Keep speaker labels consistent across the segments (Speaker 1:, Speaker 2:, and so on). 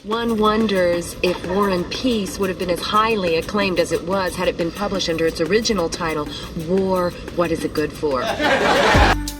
Speaker 1: One wonders if War and Peace would have been as highly acclaimed as it was had it been published under its original title, War, What Is It Good For?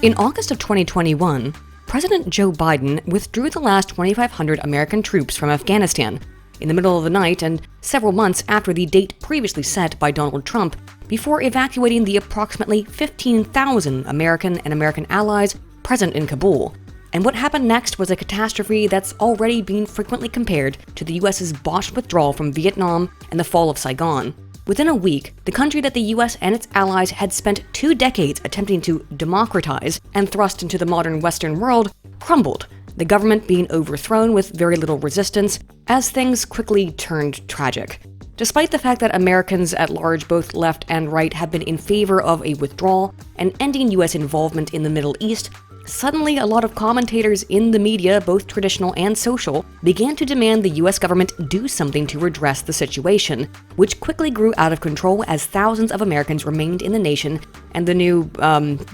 Speaker 2: In August of 2021, President Joe Biden withdrew the last 2,500 American troops from Afghanistan in the middle of the night and several months after the date previously set by Donald Trump, before evacuating the approximately 15,000 American and American allies present in Kabul. And what happened next was a catastrophe that's already been frequently compared to the US's botched withdrawal from Vietnam and the fall of Saigon. Within a week, the country that the US and its allies had spent 2 decades attempting to democratize and thrust into the modern Western world crumbled, the government being overthrown with very little resistance, as things quickly turned tragic. Despite the fact that Americans at large, both left and right, have been in favor of a withdrawal and ending US involvement in the Middle East, suddenly a lot of commentators in the media, both traditional and social, began to demand the US government do something to redress the situation, which quickly grew out of control as thousands of Americans remained in the nation and the new,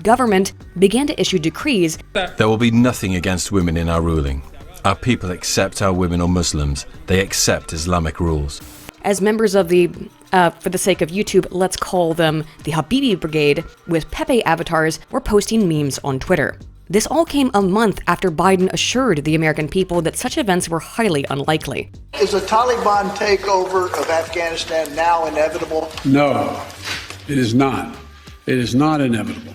Speaker 2: government began to issue decrees.
Speaker 3: There will be nothing against women in our ruling. Our people accept our women or Muslims. They accept Islamic rules.
Speaker 2: As members of the, for the sake of YouTube, let's call them the Habibi Brigade, with Pepe avatars, were posting memes on Twitter. This all came a month after Biden assured the American people that such events were highly unlikely.
Speaker 4: Is a Taliban takeover of Afghanistan now inevitable?
Speaker 5: No, it is not. It is not inevitable.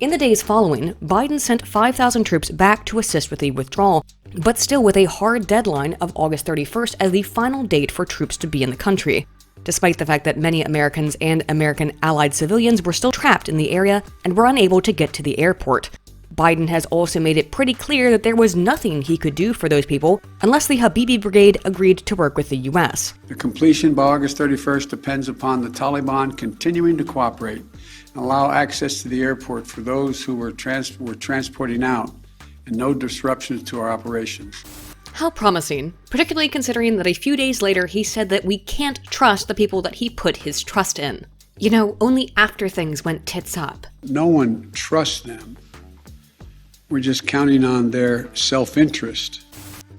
Speaker 2: In the days following, Biden sent 5,000 troops back to assist with the withdrawal, but still with a hard deadline of August 31st as the final date for troops to be in the country, despite the fact that many Americans and American allied civilians were still trapped in the area and were unable to get to the airport. Biden has also made it pretty clear that there was nothing he could do for those people unless the Habibi Brigade agreed to work with the U.S.
Speaker 5: The completion by August 31st depends upon the Taliban continuing to cooperate and allow access to the airport for those who were transporting out, and no disruptions to our operations.
Speaker 2: How promising, particularly considering that a few days later he said that we can't trust the people that he put his trust in. You know, only after things went tits up.
Speaker 5: No one trusts them. We're just counting on their self-interest.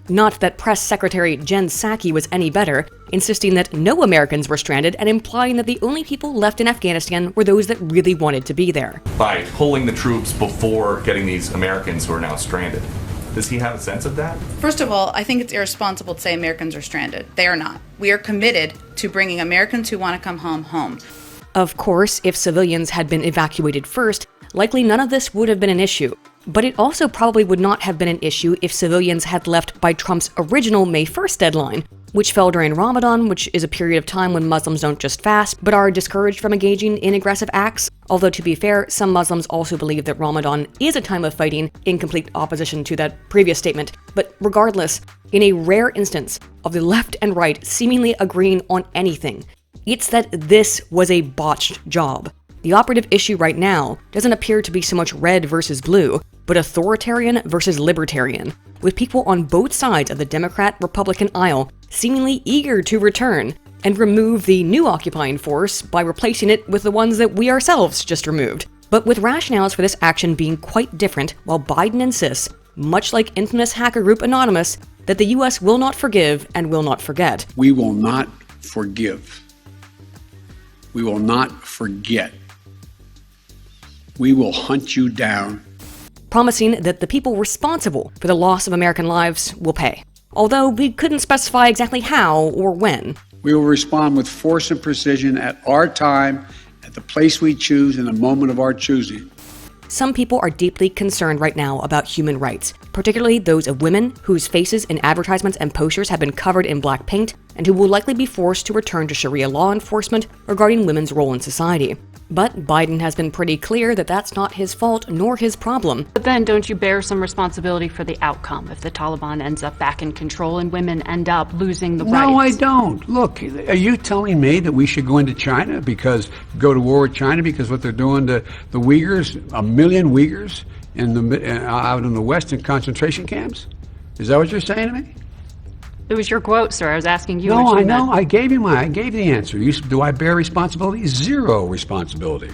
Speaker 2: Not that Press Secretary Jen Psaki was any better, insisting that no Americans were stranded and implying that the only people left in Afghanistan were those that really wanted to be there.
Speaker 6: By pulling the troops before getting these Americans who are now stranded. Does he have a sense of that?
Speaker 7: First of all, I think it's irresponsible to say Americans are stranded. They are not. We are committed to bringing Americans who want to come home.
Speaker 2: Of course, if civilians had been evacuated first, likely none of this would have been an issue. But it also probably would not have been an issue if civilians had left by Trump's original May 1st deadline, which fell during Ramadan, which is a period of time when Muslims don't just fast, but are discouraged from engaging in aggressive acts. Although, to be fair, some Muslims also believe that Ramadan is a time of fighting, in complete opposition to that previous statement. But regardless, in a rare instance of the left and right seemingly agreeing on anything, it's that this was a botched job. The operative issue right now doesn't appear to be so much red versus blue, but authoritarian versus libertarian, with people on both sides of the Democrat-Republican aisle seemingly eager to return and remove the new occupying force by replacing it with the ones that we ourselves just removed. But with rationales for this action being quite different, while Biden insists, much like infamous hacker group Anonymous, that the US will not forgive and will not forget.
Speaker 5: We will not forgive. We will not forget. We will hunt you down.
Speaker 2: Promising that the people responsible for the loss of American lives will pay. Although we couldn't specify exactly how or when.
Speaker 5: We will respond with force and precision at our time, at the place we choose, in the moment of our choosing.
Speaker 2: Some people are deeply concerned right now about human rights, particularly those of women whose faces in advertisements and posters have been covered in black paint and who will likely be forced to return to Sharia law enforcement regarding women's role in society. But Biden has been pretty clear that that's not his fault nor his problem.
Speaker 8: But then don't you bear some responsibility for the outcome if the Taliban ends up back in control and women end up losing the rights?
Speaker 5: No, I don't. Look, are you telling me that we should go into China go to war with China because what they're doing to the Uyghurs, 1 million Uyghurs out in the West in concentration camps? Is that what you're saying to me?
Speaker 8: It was your quote, sir. I was asking you.
Speaker 5: No, I know. I gave the answer. Do I bear responsibility? Zero responsibility.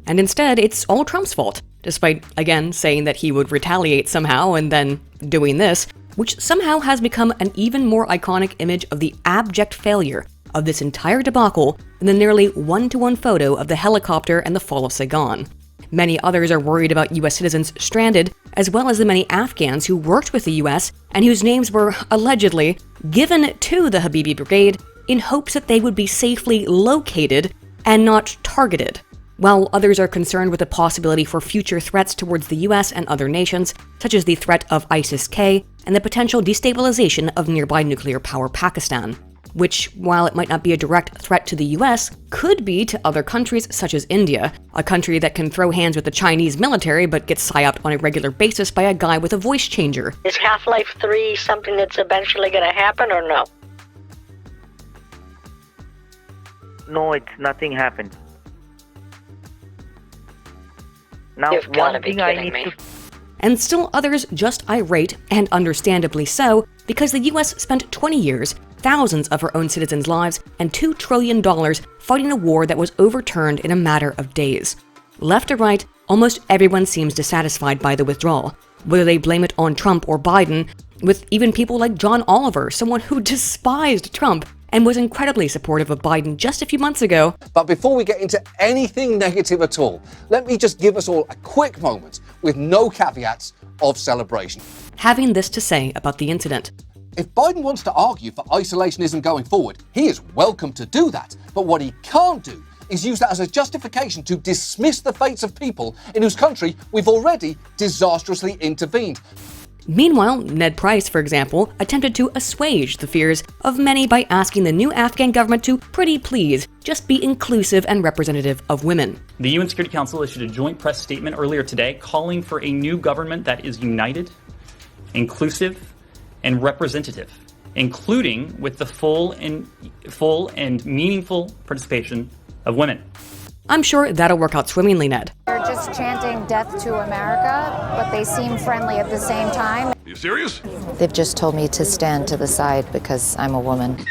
Speaker 2: And instead, it's all Trump's fault. Despite, again, saying that he would retaliate somehow and then doing this, which somehow has become an even more iconic image of the abject failure of this entire debacle than the nearly one-to-one photo of the helicopter and the fall of Saigon. Many others are worried about US citizens stranded, as well as the many Afghans who worked with the US and whose names were allegedly given to the Habibi Brigade in hopes that they would be safely located and not targeted, while others are concerned with the possibility for future threats towards the US and other nations, such as the threat of ISIS-K and the potential destabilization of nearby nuclear power Pakistan, which, while it might not be a direct threat to the US, could be to other countries such as India, a country that can throw hands with the Chinese military but gets psyoped on a regular basis by a guy with a voice changer.
Speaker 9: Is Half-Life 3 something that's eventually going to happen or no?
Speaker 10: No, nothing happened. Now,
Speaker 9: You've gotta be
Speaker 10: one thing I
Speaker 9: kidding
Speaker 10: need
Speaker 9: me.
Speaker 10: to...
Speaker 2: And still others just irate, and understandably so, because the US spent 20 years, thousands of her own citizens' lives, and $2 trillion fighting a war that was overturned in a matter of days. Left or right, almost everyone seems dissatisfied by the withdrawal, whether they blame it on Trump or Biden, with even people like John Oliver, someone who despised Trump and was incredibly supportive of Biden just a few months ago.
Speaker 11: But before we get into anything negative at all, let me just give us all a quick moment, with no caveats, of celebration.
Speaker 2: Having this to say about the incident.
Speaker 11: If Biden wants to argue for isolationism going forward, he is welcome to do that. But what he can't do is use that as a justification to dismiss the fates of people in whose country we've already disastrously intervened.
Speaker 2: Meanwhile, Ned Price, for example, attempted to assuage the fears of many by asking the new Afghan government to pretty please just be inclusive and representative of women.
Speaker 12: The UN Security Council issued a joint press statement earlier today calling for a new government that is united, inclusive, and representative, including with the full and meaningful participation of women.
Speaker 2: I'm sure that'll work out swimmingly, Ned.
Speaker 13: They're just chanting death to America, but they seem friendly at the same time.
Speaker 14: Are you serious?
Speaker 15: They've just told me to stand to the side because I'm a woman.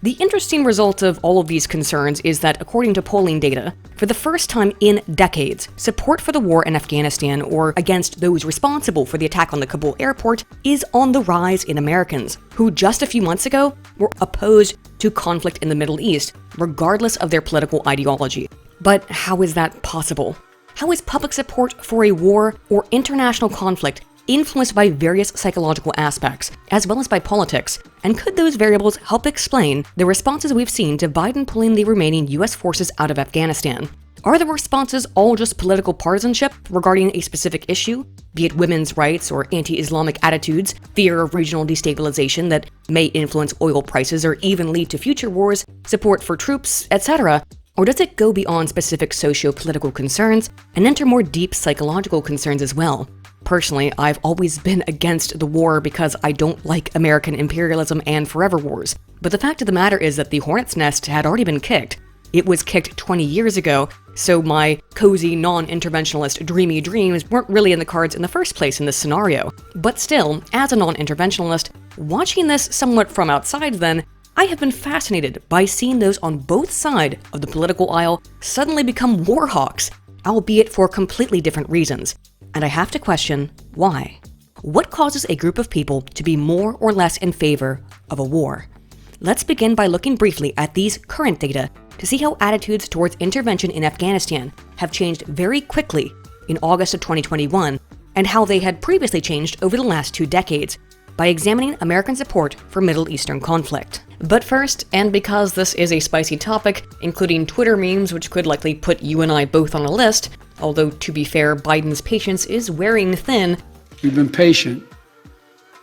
Speaker 2: The interesting result of all of these concerns is that, according to polling data, for the first time in decades, support for the war in Afghanistan or against those responsible for the attack on the Kabul airport is on the rise in Americans, who just a few months ago were opposed to conflict in the Middle East, regardless of their political ideology. But how is that possible? How is public support for a war or international conflict influenced by various psychological aspects, as well as by politics? And could those variables help explain the responses we've seen to Biden pulling the remaining US forces out of Afghanistan? Are the responses all just political partisanship regarding a specific issue, be it women's rights or anti-Islamic attitudes, fear of regional destabilization that may influence oil prices or even lead to future wars, support for troops, etc.? Or does it go beyond specific socio-political concerns and enter more deep psychological concerns as well? Personally, I've always been against the war because I don't like American imperialism and forever wars. But the fact of the matter is that the hornet's nest had already been kicked. It was kicked 20 years ago, so my cozy, non-interventionalist dreamy dreams weren't really in the cards in the first place in this scenario. But still, as a non-interventionalist, watching this somewhat from outside then, I have been fascinated by seeing those on both sides of the political aisle suddenly become war hawks, albeit for completely different reasons. And I have to question, why? What causes a group of people to be more or less in favor of a war? Let's begin by looking briefly at these current data to see how attitudes towards intervention in Afghanistan have changed very quickly in August of 2021, and how they had previously changed over the last 2 decades, by examining American support for Middle Eastern conflict. But first, and because this is a spicy topic, including Twitter memes which could likely put you and I both on a list, although to be fair, Biden's patience is wearing thin.
Speaker 5: We've been patient,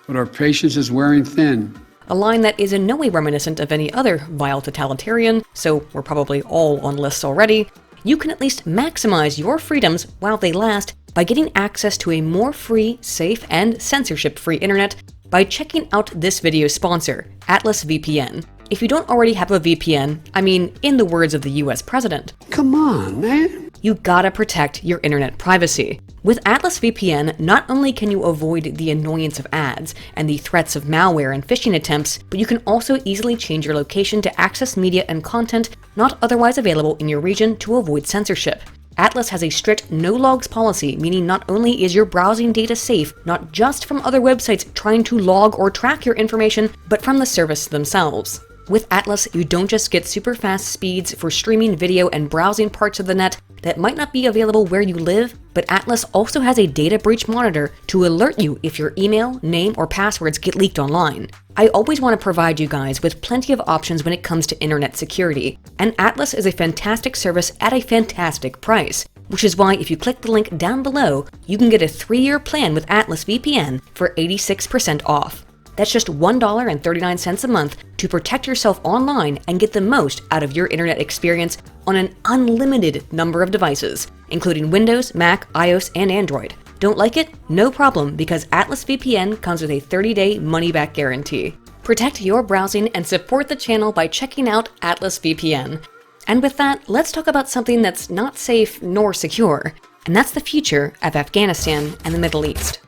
Speaker 5: but our patience is wearing thin.
Speaker 2: A line that is in no way reminiscent of any other vile totalitarian, so we're probably all on lists already. You can at least maximize your freedoms while they last by getting access to a more free, safe, and censorship-free internet by checking out this video's sponsor, Atlas VPN. If you don't already have a VPN, I mean, in the words of the US president,
Speaker 5: come on, man.
Speaker 2: You gotta protect your internet privacy. With Atlas VPN, not only can you avoid the annoyance of ads and the threats of malware and phishing attempts, but you can also easily change your location to access media and content not otherwise available in your region to avoid censorship. Atlas has a strict no-logs policy, meaning not only is your browsing data safe, not just from other websites trying to log or track your information, but from the service themselves. With Atlas, you don't just get super fast speeds for streaming video and browsing parts of the net that might not be available where you live, but Atlas also has a data breach monitor to alert you if your email, name, or passwords get leaked online. I always want to provide you guys with plenty of options when it comes to internet security, and Atlas is a fantastic service at a fantastic price, which is why if you click the link down below, you can get a 3-year plan with Atlas VPN for 86% off. That's just $1.39 a month to protect yourself online and get the most out of your internet experience on an unlimited number of devices, including Windows, Mac, iOS, and Android. Don't like it? No problem, because Atlas VPN comes with a 30-day money-back guarantee. Protect your browsing and support the channel by checking out Atlas VPN. And with that, let's talk about something that's not safe nor secure, and that's the future of Afghanistan and the Middle East.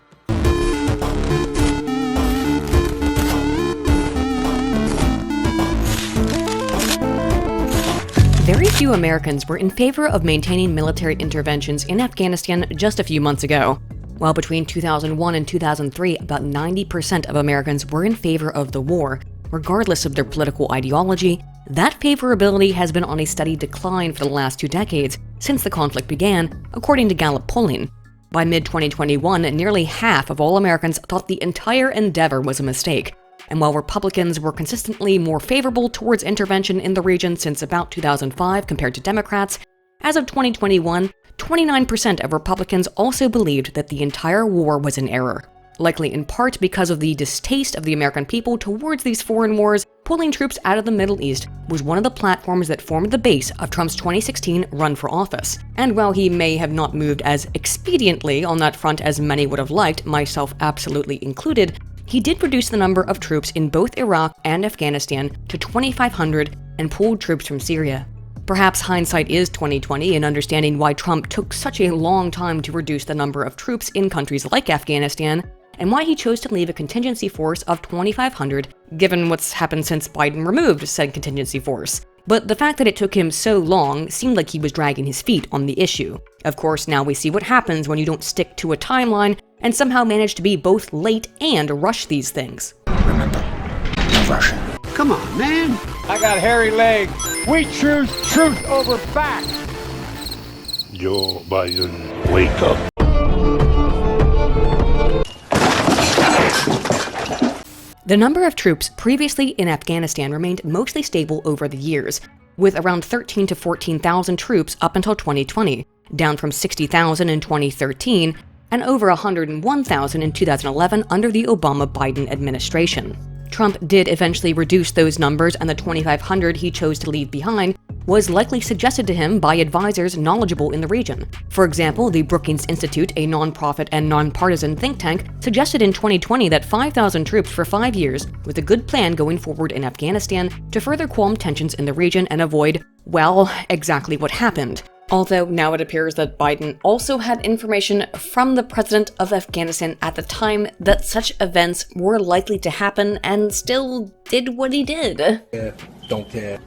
Speaker 2: Very few Americans were in favor of maintaining military interventions in Afghanistan just a few months ago. While between 2001 and 2003, about 90% of Americans were in favor of the war, regardless of their political ideology, that favorability has been on a steady decline for the last 2 decades since the conflict began, according to Gallup polling. By mid-2021, nearly half of all Americans thought the entire endeavor was a mistake. And while Republicans were consistently more favorable towards intervention in the region since about 2005 compared to Democrats, as of 2021, 29% of Republicans also believed that the entire war was an error. Likely in part because of the distaste of the American people towards these foreign wars, pulling troops out of the Middle East was one of the platforms that formed the base of Trump's 2016 run for office. And while he may have not moved as expediently on that front as many would have liked, myself absolutely included, he did reduce the number of troops in both Iraq and Afghanistan to 2,500 and pulled troops from Syria. Perhaps hindsight is 20/20 in understanding why Trump took such a long time to reduce the number of troops in countries like Afghanistan, and why he chose to leave a contingency force of 2,500, given what's happened since Biden removed said contingency force. But the fact that it took him so long seemed like he was dragging his feet on the issue. Of course, now we see what happens when you don't stick to a timeline and somehow manage to be both late and rush these things.
Speaker 14: Remember, no rushing.
Speaker 5: Come on, man.
Speaker 16: I got hairy legs. We choose truth over facts.
Speaker 14: Joe Biden, wake up.
Speaker 2: The number of troops previously in Afghanistan remained mostly stable over the years, with around 13,000 to 14,000 troops up until 2020, down from 60,000 in 2013, and over 101,000 in 2011 under the Obama-Biden administration. Trump did eventually reduce those numbers, and the 2,500 he chose to leave behind was likely suggested to him by advisors knowledgeable in the region. For example, the Brookings Institute, a nonprofit and nonpartisan think tank, suggested in 2020 that 5,000 troops for 5 years with a good plan going forward in Afghanistan to further calm tensions in the region and avoid, well, exactly what happened. Although now it appears that Biden also had information from the president of Afghanistan at the time that such events were likely to happen and still did what he did.
Speaker 14: Don't care,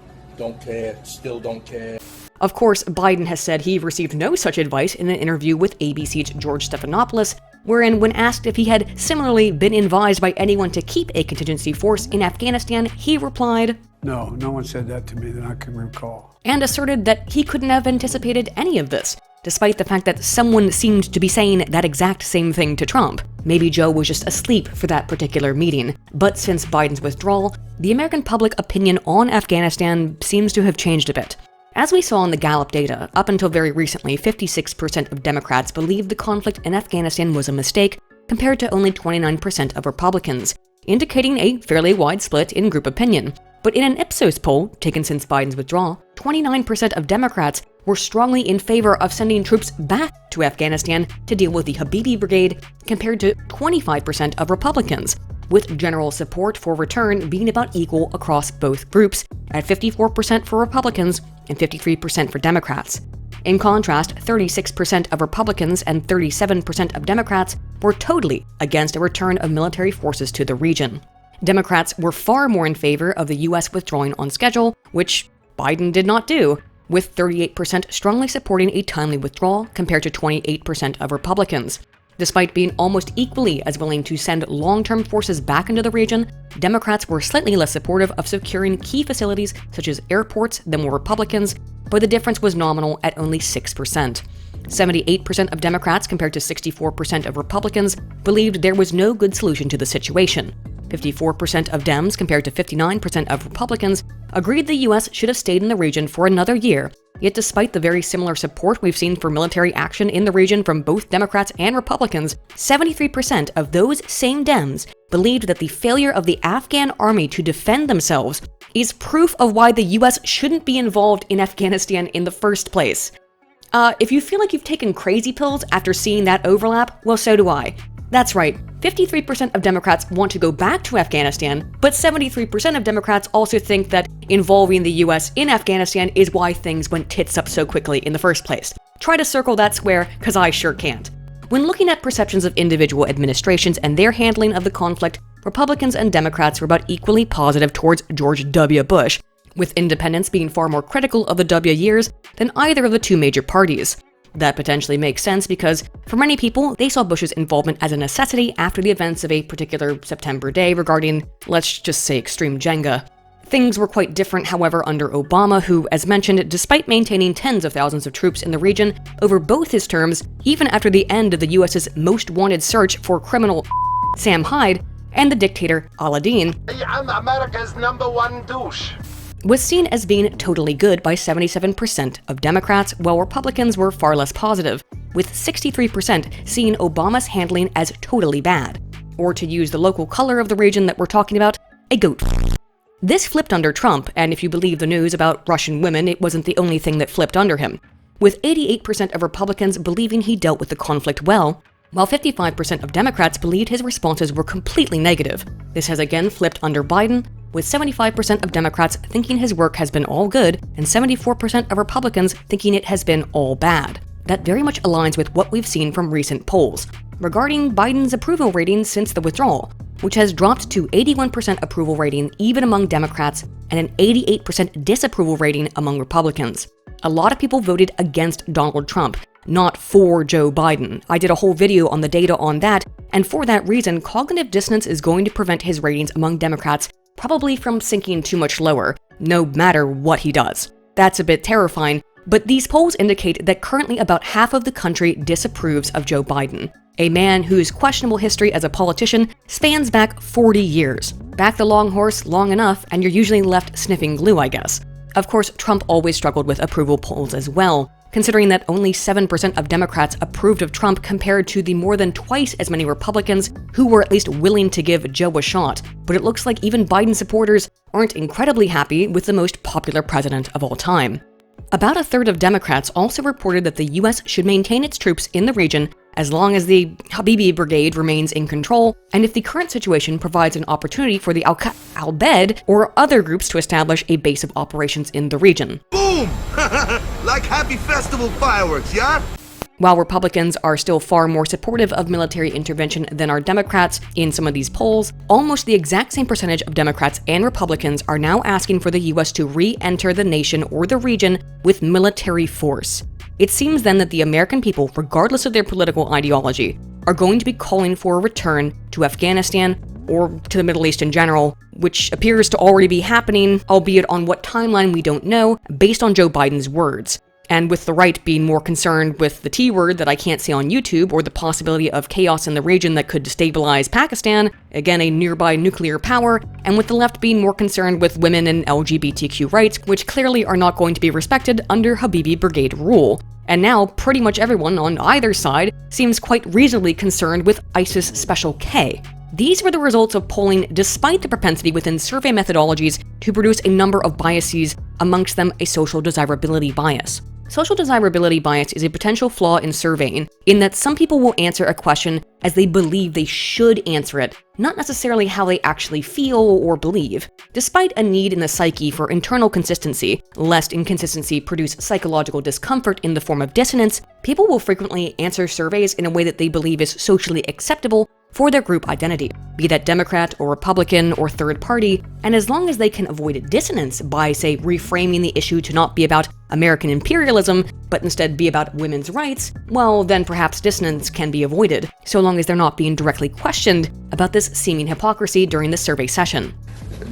Speaker 14: still don't care.
Speaker 2: Of course, Biden has said he received no such advice in an interview with ABC's George Stephanopoulos, wherein when asked if he had similarly been advised by anyone to keep a contingency force in Afghanistan, he replied,
Speaker 5: No one said that to me that I can recall.
Speaker 2: And asserted that he couldn't have anticipated any of this, despite the fact that someone seemed to be saying that exact same thing to Trump. Maybe Joe was just asleep for that particular meeting. But since Biden's withdrawal, the American public opinion on Afghanistan seems to have changed a bit. As we saw in the Gallup data, up until very recently, 56% of Democrats believed the conflict in Afghanistan was a mistake, compared to only 29% of Republicans, indicating a fairly wide split in group opinion. But in an Ipsos poll, taken since Biden's withdrawal, 29% of Democrats were strongly in favor of sending troops back to Afghanistan to deal with the Habibi Brigade, compared to 25% of Republicans, with general support for return being about equal across both groups, at 54% for Republicans and 53% for Democrats. In contrast, 36% of Republicans and 37% of Democrats were totally against a return of military forces to the region. Democrats were far more in favor of the U.S. withdrawing on schedule, which Biden did not do, with 38% strongly supporting a timely withdrawal compared to 28% of Republicans. Despite being almost equally as willing to send long-term forces back into the region, Democrats were slightly less supportive of securing key facilities such as airports than were Republicans, but the difference was nominal at only 6%. 78% of Democrats compared to 64% of Republicans believed there was no good solution to the situation. 54% of Dems compared to 59% of Republicans agreed the U.S. should have stayed in the region for another year. Yet despite the very similar support we've seen for military action in the region from both Democrats and Republicans, 73% of those same Dems believed that the failure of the Afghan army to defend themselves is proof of why the US shouldn't be involved in Afghanistan in the first place. If you feel like you've taken crazy pills after seeing that overlap, well, so do I. That's right, 53% of Democrats want to go back to Afghanistan, but 73% of Democrats also think that involving the US in Afghanistan is why things went tits up so quickly in the first place. Try to circle that square, cause I sure can't. When looking at perceptions of individual administrations and their handling of the conflict, Republicans and Democrats were about equally positive towards George W. Bush, with independents being far more critical of the W years than either of the two major parties. That potentially makes sense because, for many people, they saw Bush's involvement as a necessity after the events of a particular September day regarding, let's just say, extreme Jenga. Things were quite different, however, under Obama, who, as mentioned, despite maintaining tens of thousands of troops in the region over both his terms, even after the end of the US's most wanted search for criminal Sam Hyde and the dictator Aladdin,
Speaker 17: I'm America's #1 douche.
Speaker 2: was seen as being totally good by 77% of Democrats, while Republicans were far less positive, with 63% seeing Obama's handling as totally bad, or to use the local color of the region that we're talking about, a goat. This flipped under Trump, and if you believe the news about Russian women, it wasn't the only thing that flipped under him, with 88% of Republicans believing he dealt with the conflict well, while 55% of Democrats believed his responses were completely negative. This has again flipped under Biden, with 75% of Democrats thinking his work has been all good and 74% of Republicans thinking it has been all bad. That very much aligns with what we've seen from recent polls regarding Biden's approval rating since the withdrawal, which has dropped to 81% approval rating even among Democrats and an 88% disapproval rating among Republicans. A lot of people voted against Donald Trump, not for Joe Biden. I did a whole video on the data on that, and for that reason, cognitive dissonance is going to prevent his ratings among Democrats probably from sinking too much lower, no matter what he does. That's a bit terrifying, but these polls indicate that currently about half of the country disapproves of Joe Biden, a man whose questionable history as a politician spans back 40 years. Back the long horse long enough, and you're usually left sniffing glue, I guess. Of course, Trump always struggled with approval polls as well, considering that only 7% of Democrats approved of Trump compared to the more than twice as many Republicans who were at least willing to give Joe a shot. But it looks like even Biden supporters aren't incredibly happy with the most popular president of all time. About a third of Democrats also reported that the US should maintain its troops in the region as long as the Habibi Brigade remains in control, and if the current situation provides an opportunity for the Al-Bed or other groups to establish a base of operations in the region.
Speaker 17: Boom! Like happy festival fireworks, yeah?
Speaker 2: While Republicans are still far more supportive of military intervention than are Democrats in some of these polls, almost the exact same percentage of Democrats and Republicans are now asking for the US to re-enter the nation or the region with military force. It seems then that the American people, regardless of their political ideology, are going to be calling for a return to Afghanistan or to the Middle East in general, which appears to already be happening, albeit on what timeline we don't know, based on Joe Biden's words. And with the right being more concerned with the T word that I can't say on YouTube, or the possibility of chaos in the region that could destabilize Pakistan, again a nearby nuclear power, and with the left being more concerned with women and LGBTQ rights, which clearly are not going to be respected under Habibi Brigade rule. And now, pretty much everyone on either side seems quite reasonably concerned with ISIS Special K. These were the results of polling despite the propensity within survey methodologies to produce a number of biases, amongst them a social desirability bias. Social desirability bias is a potential flaw in surveying, in that some people will answer a question as they believe they should answer it, not necessarily how they actually feel or believe. Despite a need in the psyche for internal consistency, lest inconsistency produce psychological discomfort in the form of dissonance, people will frequently answer surveys in a way that they believe is socially acceptable for their group identity, be that Democrat or Republican or third party, and as long as they can avoid dissonance by, say, reframing the issue to not be about American imperialism, but instead be about women's rights, well, then perhaps dissonance can be avoided, so long as they're not being directly questioned about this seeming hypocrisy during the survey session.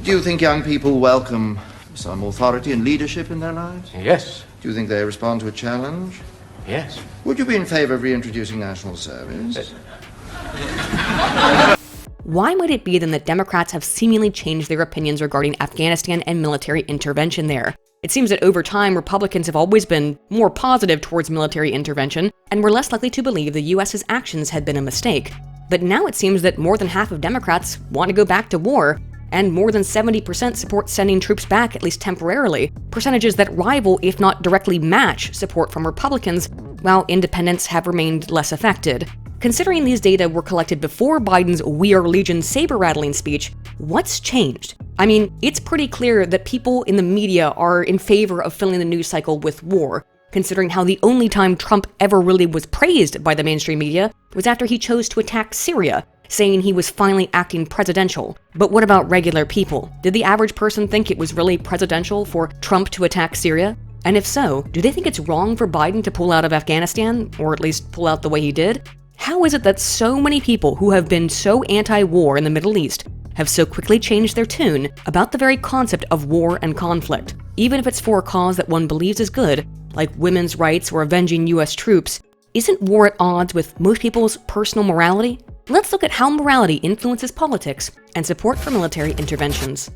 Speaker 18: Do you think young people welcome some authority and leadership in their lives?
Speaker 14: Yes.
Speaker 18: Do you think they respond to a challenge?
Speaker 14: Yes.
Speaker 18: Would you be in favor of reintroducing national service?
Speaker 2: Why might it be then that Democrats have seemingly changed their opinions regarding Afghanistan and military intervention there? It seems that over time, Republicans have always been more positive towards military intervention and were less likely to believe the US's actions had been a mistake. But now it seems that more than half of Democrats want to go back to war, and more than 70% support sending troops back, at least temporarily, percentages that rival, if not directly match, support from Republicans, while independents have remained less affected. Considering these data were collected before Biden's "We Are Legion" saber-rattling speech, what's changed? I mean, it's pretty clear that people in the media are in favor of filling the news cycle with war, considering how the only time Trump ever really was praised by the mainstream media was after he chose to attack Syria, saying he was finally acting presidential. But what about regular people? Did the average person think it was really presidential for Trump to attack Syria? And if so, do they think it's wrong for Biden to pull out of Afghanistan, or at least pull out the way he did? How is it that so many people who have been so anti-war in the Middle East have so quickly changed their tune about the very concept of war and conflict? Even if it's for a cause that one believes is good, like women's rights or avenging US troops, isn't war at odds with most people's personal morality? Let's look at how morality influences politics and support for military interventions.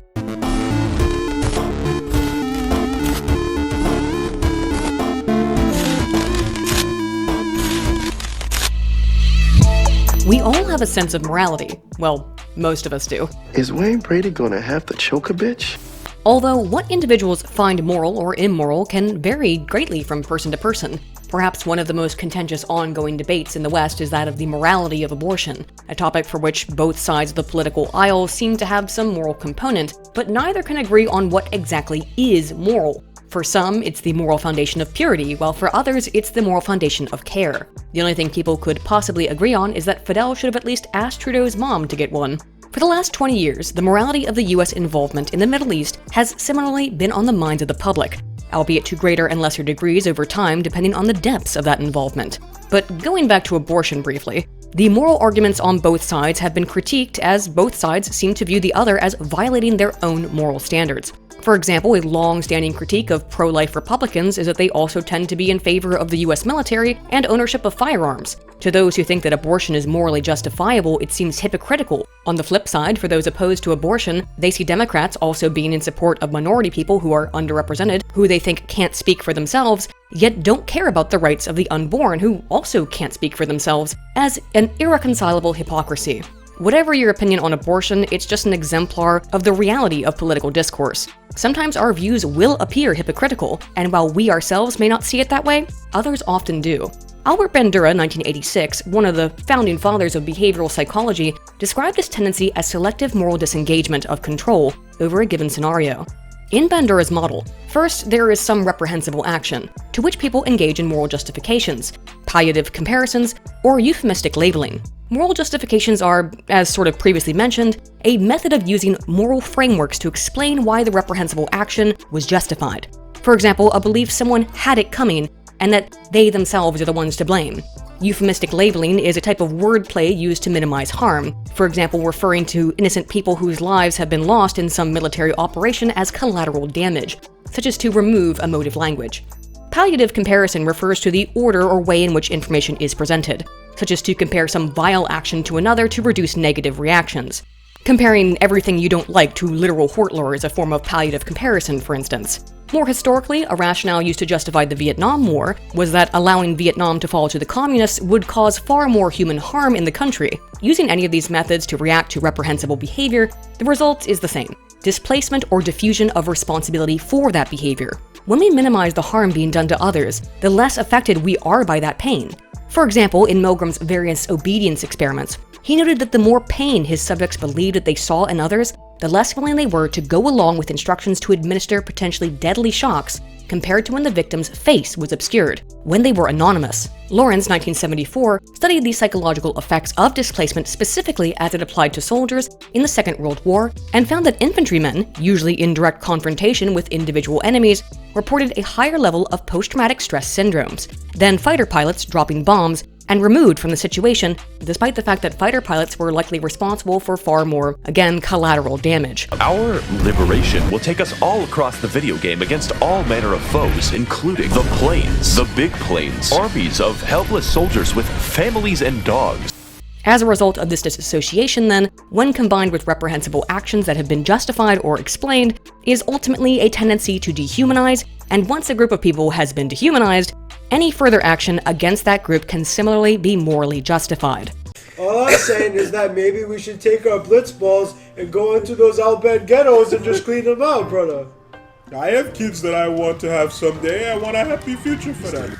Speaker 2: We all have a sense of morality. Well, most of us do.
Speaker 19: Is Wayne Brady gonna have to choke a bitch?
Speaker 2: Although what individuals find moral or immoral can vary greatly from person to person. Perhaps one of the most contentious ongoing debates in the West is that of the morality of abortion, a topic for which both sides of the political aisle seem to have some moral component, but neither can agree on what exactly is moral. For some, it's the moral foundation of purity, while for others, it's the moral foundation of care. The only thing people could possibly agree on is that Fidel should have at least asked Trudeau's mom to get one. For the last 20 years, the morality of the US involvement in the Middle East has similarly been on the minds of the public, albeit to greater and lesser degrees over time depending on the depths of that involvement. But going back to abortion briefly, the moral arguments on both sides have been critiqued as both sides seem to view the other as violating their own moral standards. For example, a long-standing critique of pro-life Republicans is that they also tend to be in favor of the US military and ownership of firearms. To those who think that abortion is morally justifiable, it seems hypocritical. On the flip side, for those opposed to abortion, they see Democrats also being in support of minority people who are underrepresented, who they think can't speak for themselves, yet don't care about the rights of the unborn who also can't speak for themselves, as an irreconcilable hypocrisy. Whatever your opinion on abortion, it's just an exemplar of the reality of political discourse. Sometimes our views will appear hypocritical, and while we ourselves may not see it that way, others often do. Albert Bandura, 1986, one of the founding fathers of behavioral psychology, described this tendency as selective moral disengagement of control over a given scenario. In Bandura's model, first there is some reprehensible action, to which people engage in moral justifications, palliative comparisons, or euphemistic labeling. Moral justifications are, as sort of previously mentioned, a method of using moral frameworks to explain why the reprehensible action was justified. For example, a belief someone had it coming and that they themselves are the ones to blame. Euphemistic labeling is a type of wordplay used to minimize harm, for example referring to innocent people whose lives have been lost in some military operation as collateral damage, such as to remove emotive language. Palliative comparison refers to the order or way in which information is presented, such as to compare some vile action to another to reduce negative reactions. Comparing everything you don't like to literal Hortler is a form of palliative comparison, for instance. More historically, a rationale used to justify the Vietnam War was that allowing Vietnam to fall to the communists would cause far more human harm in the country. Using any of these methods to react to reprehensible behavior, the result is the same: displacement or diffusion of responsibility for that behavior. When we minimize the harm being done to others, the less affected we are by that pain. For example, in Milgram's various obedience experiments, he noted that the more pain his subjects believed that they saw in others, the less willing they were to go along with instructions to administer potentially deadly shocks compared to when the victim's face was obscured, when they were anonymous. Lawrence, 1974, studied the psychological effects of displacement specifically as it applied to soldiers in the Second World War, and found that infantrymen, usually in direct confrontation with individual enemies, reported a higher level of post-traumatic stress syndromes than fighter pilots dropping bombs and removed from the situation, despite the fact that fighter pilots were likely responsible for far more, again, collateral damage.
Speaker 20: Our liberation will take us all across the video game against all manner of foes, including the planes, the big planes, armies of helpless soldiers with families and dogs.
Speaker 2: As a result of this disassociation, then, when combined with reprehensible actions that have been justified or explained, is ultimately a tendency to dehumanize, and once a group of people has been dehumanized, any further action against that group can similarly be morally justified.
Speaker 21: All I'm saying is that maybe we should take our blitz balls and go into those outback ghettos and just clean them out, brother.
Speaker 22: I have kids that I want to have someday. I want a happy future for them.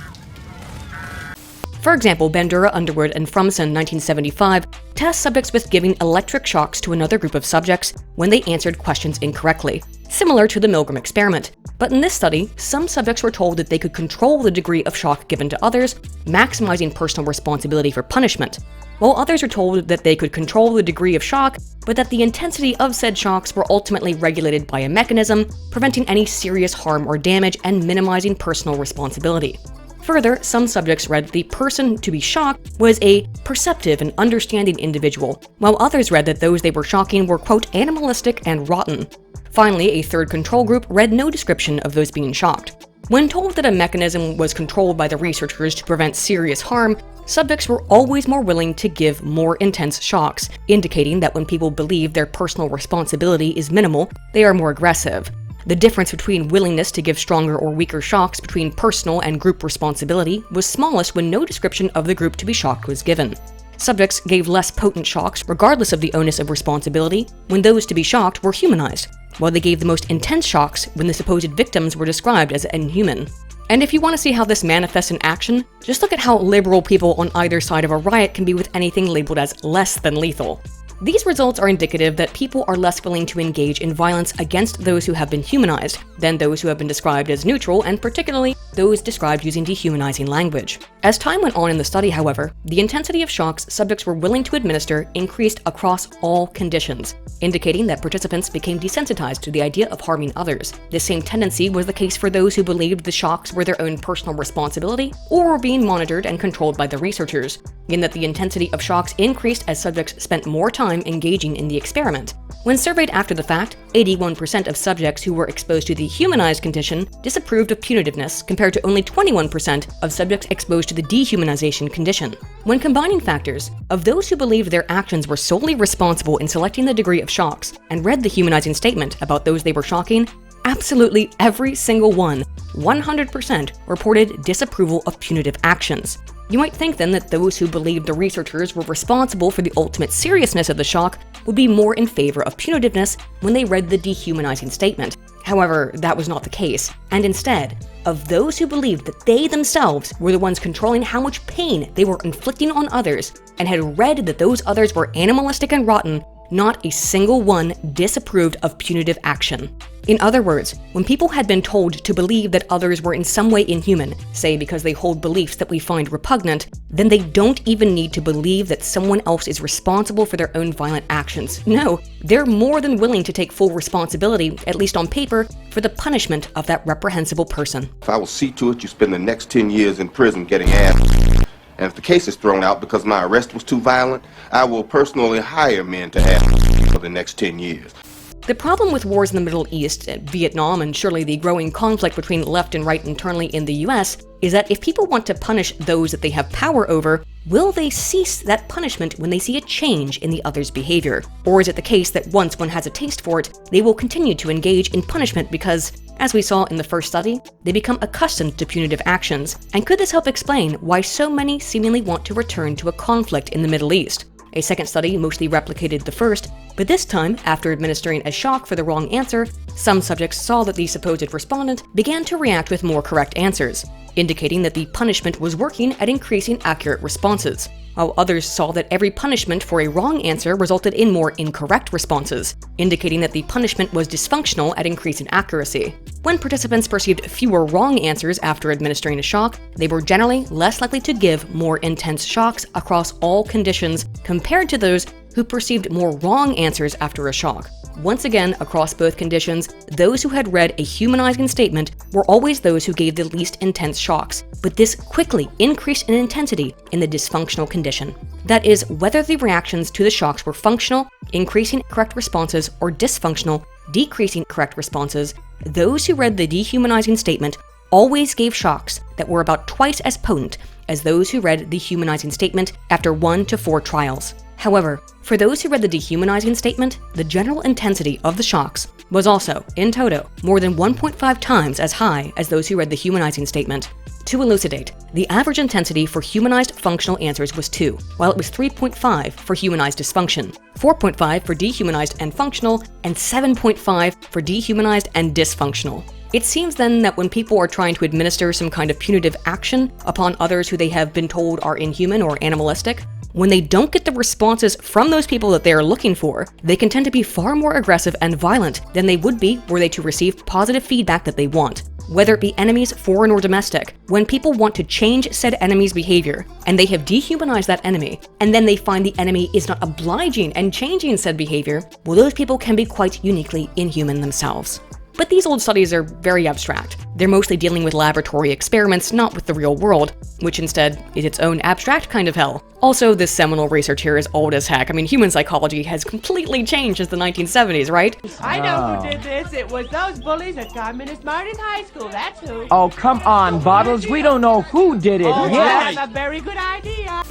Speaker 2: For example, Bandura, Underwood, and Frumson, 1975, test subjects with giving electric shocks to another group of subjects when they answered questions incorrectly, similar to the Milgram experiment. But in this study, some subjects were told that they could control the degree of shock given to others, maximizing personal responsibility for punishment, while others were told that they could control the degree of shock, but that the intensity of said shocks were ultimately regulated by a mechanism, preventing any serious harm or damage and minimizing personal responsibility. Further, some subjects read the person to be shocked was a perceptive and understanding individual, while others read that those they were shocking were, quote, animalistic and rotten. Finally, a third control group read no description of those being shocked. When told that a mechanism was controlled by the researchers to prevent serious harm, subjects were always more willing to give more intense shocks, indicating that when people believe their personal responsibility is minimal, they are more aggressive. The difference between willingness to give stronger or weaker shocks between personal and group responsibility was smallest when no description of the group to be shocked was given. Subjects gave less potent shocks regardless of the onus of responsibility when those to be shocked were humanized, while they gave the most intense shocks when the supposed victims were described as inhuman. And if you want to see how this manifests in action, just look at how liberal people on either side of a riot can be with anything labeled as less than lethal. These results are indicative that people are less willing to engage in violence against those who have been humanized than those who have been described as neutral, and particularly those described using dehumanizing language. As time went on in the study, however, the intensity of shocks subjects were willing to administer increased across all conditions, indicating that participants became desensitized to the idea of harming others. This same tendency was the case for those who believed the shocks were their own personal responsibility or were being monitored and controlled by the researchers, in that the intensity of shocks increased as subjects spent more time engaging in the experiment. When surveyed after the fact, 81% of subjects who were exposed to the humanized condition disapproved of punitiveness, compared to only 21% of subjects exposed to the dehumanization condition. When combining factors, of those who believed their actions were solely responsible in selecting the degree of shocks and read the humanizing statement about those they were shocking, absolutely every single one, 100%, reported disapproval of punitive actions. You might think then that those who believed the researchers were responsible for the ultimate seriousness of the shock would be more in favor of punitiveness when they read the dehumanizing statement. However, that was not the case, and instead, of those who believed that they themselves were the ones controlling how much pain they were inflicting on others, and had read that those others were animalistic and rotten, not a single one disapproved of punitive action. In other words, when people had been told to believe that others were in some way inhuman, say because they hold beliefs that we find repugnant, then they don't even need to believe that someone else is responsible for their own violent actions. No, they're more than willing to take full responsibility, at least on paper, for the punishment of that reprehensible person.
Speaker 23: If I will see to it you spend the next 10 years in prison getting ass, and if the case is thrown out because my arrest was too violent, I will personally hire men to ask for the next 10 years.
Speaker 2: The problem with wars in the Middle East, Vietnam, and surely the growing conflict between left and right internally in the US, is that if people want to punish those that they have power over, will they cease that punishment when they see a change in the other's behavior? Or is it the case that once one has a taste for it, they will continue to engage in punishment because, as we saw in the first study, they become accustomed to punitive actions? And could this help explain why so many seemingly want to return to a conflict in the Middle East? A second study mostly replicated the first, but this time, after administering a shock for the wrong answer, some subjects saw that the supposed respondent began to react with more correct answers, indicating that the punishment was working at increasing accurate responses, while others saw that every punishment for a wrong answer resulted in more incorrect responses, indicating that the punishment was dysfunctional at increasing accuracy. When participants perceived fewer wrong answers after administering a shock, they were generally less likely to give more intense shocks across all conditions compared to those who perceived more wrong answers after a shock. Once again, across both conditions, those who had read a humanizing statement were always those who gave the least intense shocks, but this quickly increased in intensity in the dysfunctional condition. That is, whether the reactions to the shocks were functional, increasing correct responses, or dysfunctional, decreasing correct responses, those who read the dehumanizing statement always gave shocks that were about twice as potent as those who read the humanizing statement after 1 to 4 trials. However, for those who read the dehumanizing statement, the general intensity of the shocks was also, in toto, more than 1.5 times as high as those who read the humanizing statement. To elucidate, the average intensity for humanized functional answers was 2, while it was 3.5 for humanized dysfunction, 4.5 for dehumanized and functional, and 7.5 for dehumanized and dysfunctional. It seems then that when people are trying to administer some kind of punitive action upon others who they have been told are inhuman or animalistic, when they don't get the responses from those people that they are looking for, they can tend to be far more aggressive and violent than they would be were they to receive positive feedback that they want. Whether it be enemies, foreign or domestic, when people want to change said enemy's behavior, and they have dehumanized that enemy, and then they find the enemy is not obliging and changing said behavior, well, those people can be quite uniquely inhuman themselves. But these old studies are very abstract. They're mostly dealing with laboratory experiments, not with the real world, which instead is its own abstract kind of hell. Also, this seminal research here is old as heck. I mean, human psychology has completely changed since the 1970s, right?
Speaker 1: I know who did this. It was those bullies at Communist Martin High School. That's who.
Speaker 16: Oh, come on, Bottles. We don't know who did it.
Speaker 1: Oh,
Speaker 16: Yes.
Speaker 1: that's a very good idea.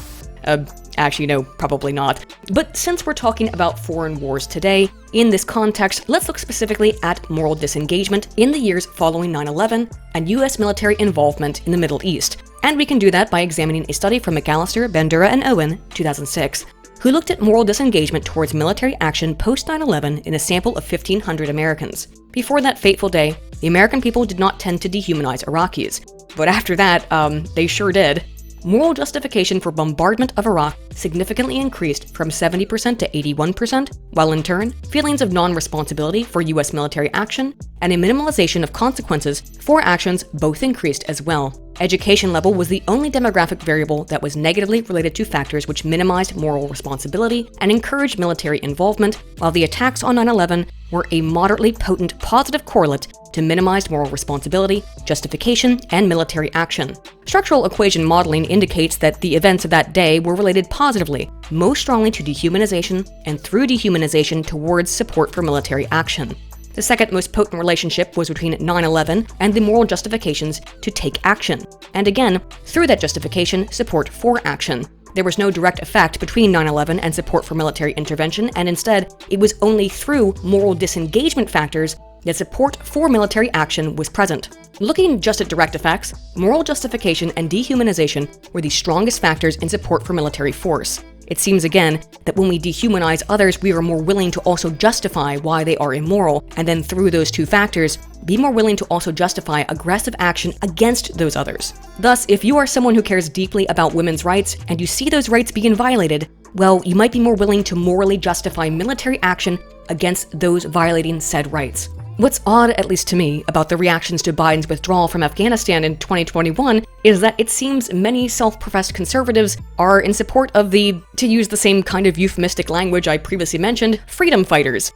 Speaker 2: Actually, no, probably not. But since we're talking about foreign wars today, in this context, let's look specifically at moral disengagement in the years following 9/11 and US military involvement in the Middle East. And we can do that by examining a study from McAllister, Bandura, and Owen, 2006, who looked at moral disengagement towards military action post 9/11 in a sample of 1,500 Americans. Before that fateful day, the American people did not tend to dehumanize Iraqis. But after that, they sure did. Moral justification for bombardment of Iraq significantly increased from 70% to 81%, while in turn, feelings of non-responsibility for US military action and a minimalization of consequences for actions both increased as well. Education level was the only demographic variable that was negatively related to factors which minimized moral responsibility and encouraged military involvement, while the attacks on 9/11 were a moderately potent positive correlate to minimized moral responsibility, justification, and military action. Structural equation modeling indicates that the events of that day were related positively, most strongly to dehumanization, and through dehumanization towards support for military action. The second most potent relationship was between 9/11 and the moral justifications to take action, and again, through that justification, support for action. There was no direct effect between 9/11 and support for military intervention, and instead, it was only through moral disengagement factors that support for military action was present. Looking just at direct effects, moral justification and dehumanization were the strongest factors in support for military force. It seems again that when we dehumanize others, we are more willing to also justify why they are immoral, and then through those two factors, be more willing to also justify aggressive action against those others. Thus, if you are someone who cares deeply about women's rights and you see those rights being violated, well, you might be more willing to morally justify military action against those violating said rights. What's odd, at least to me, about the reactions to Biden's withdrawal from Afghanistan in 2021 is that it seems many self-professed conservatives are in support of the, to use the same kind of euphemistic language I previously mentioned, freedom fighters.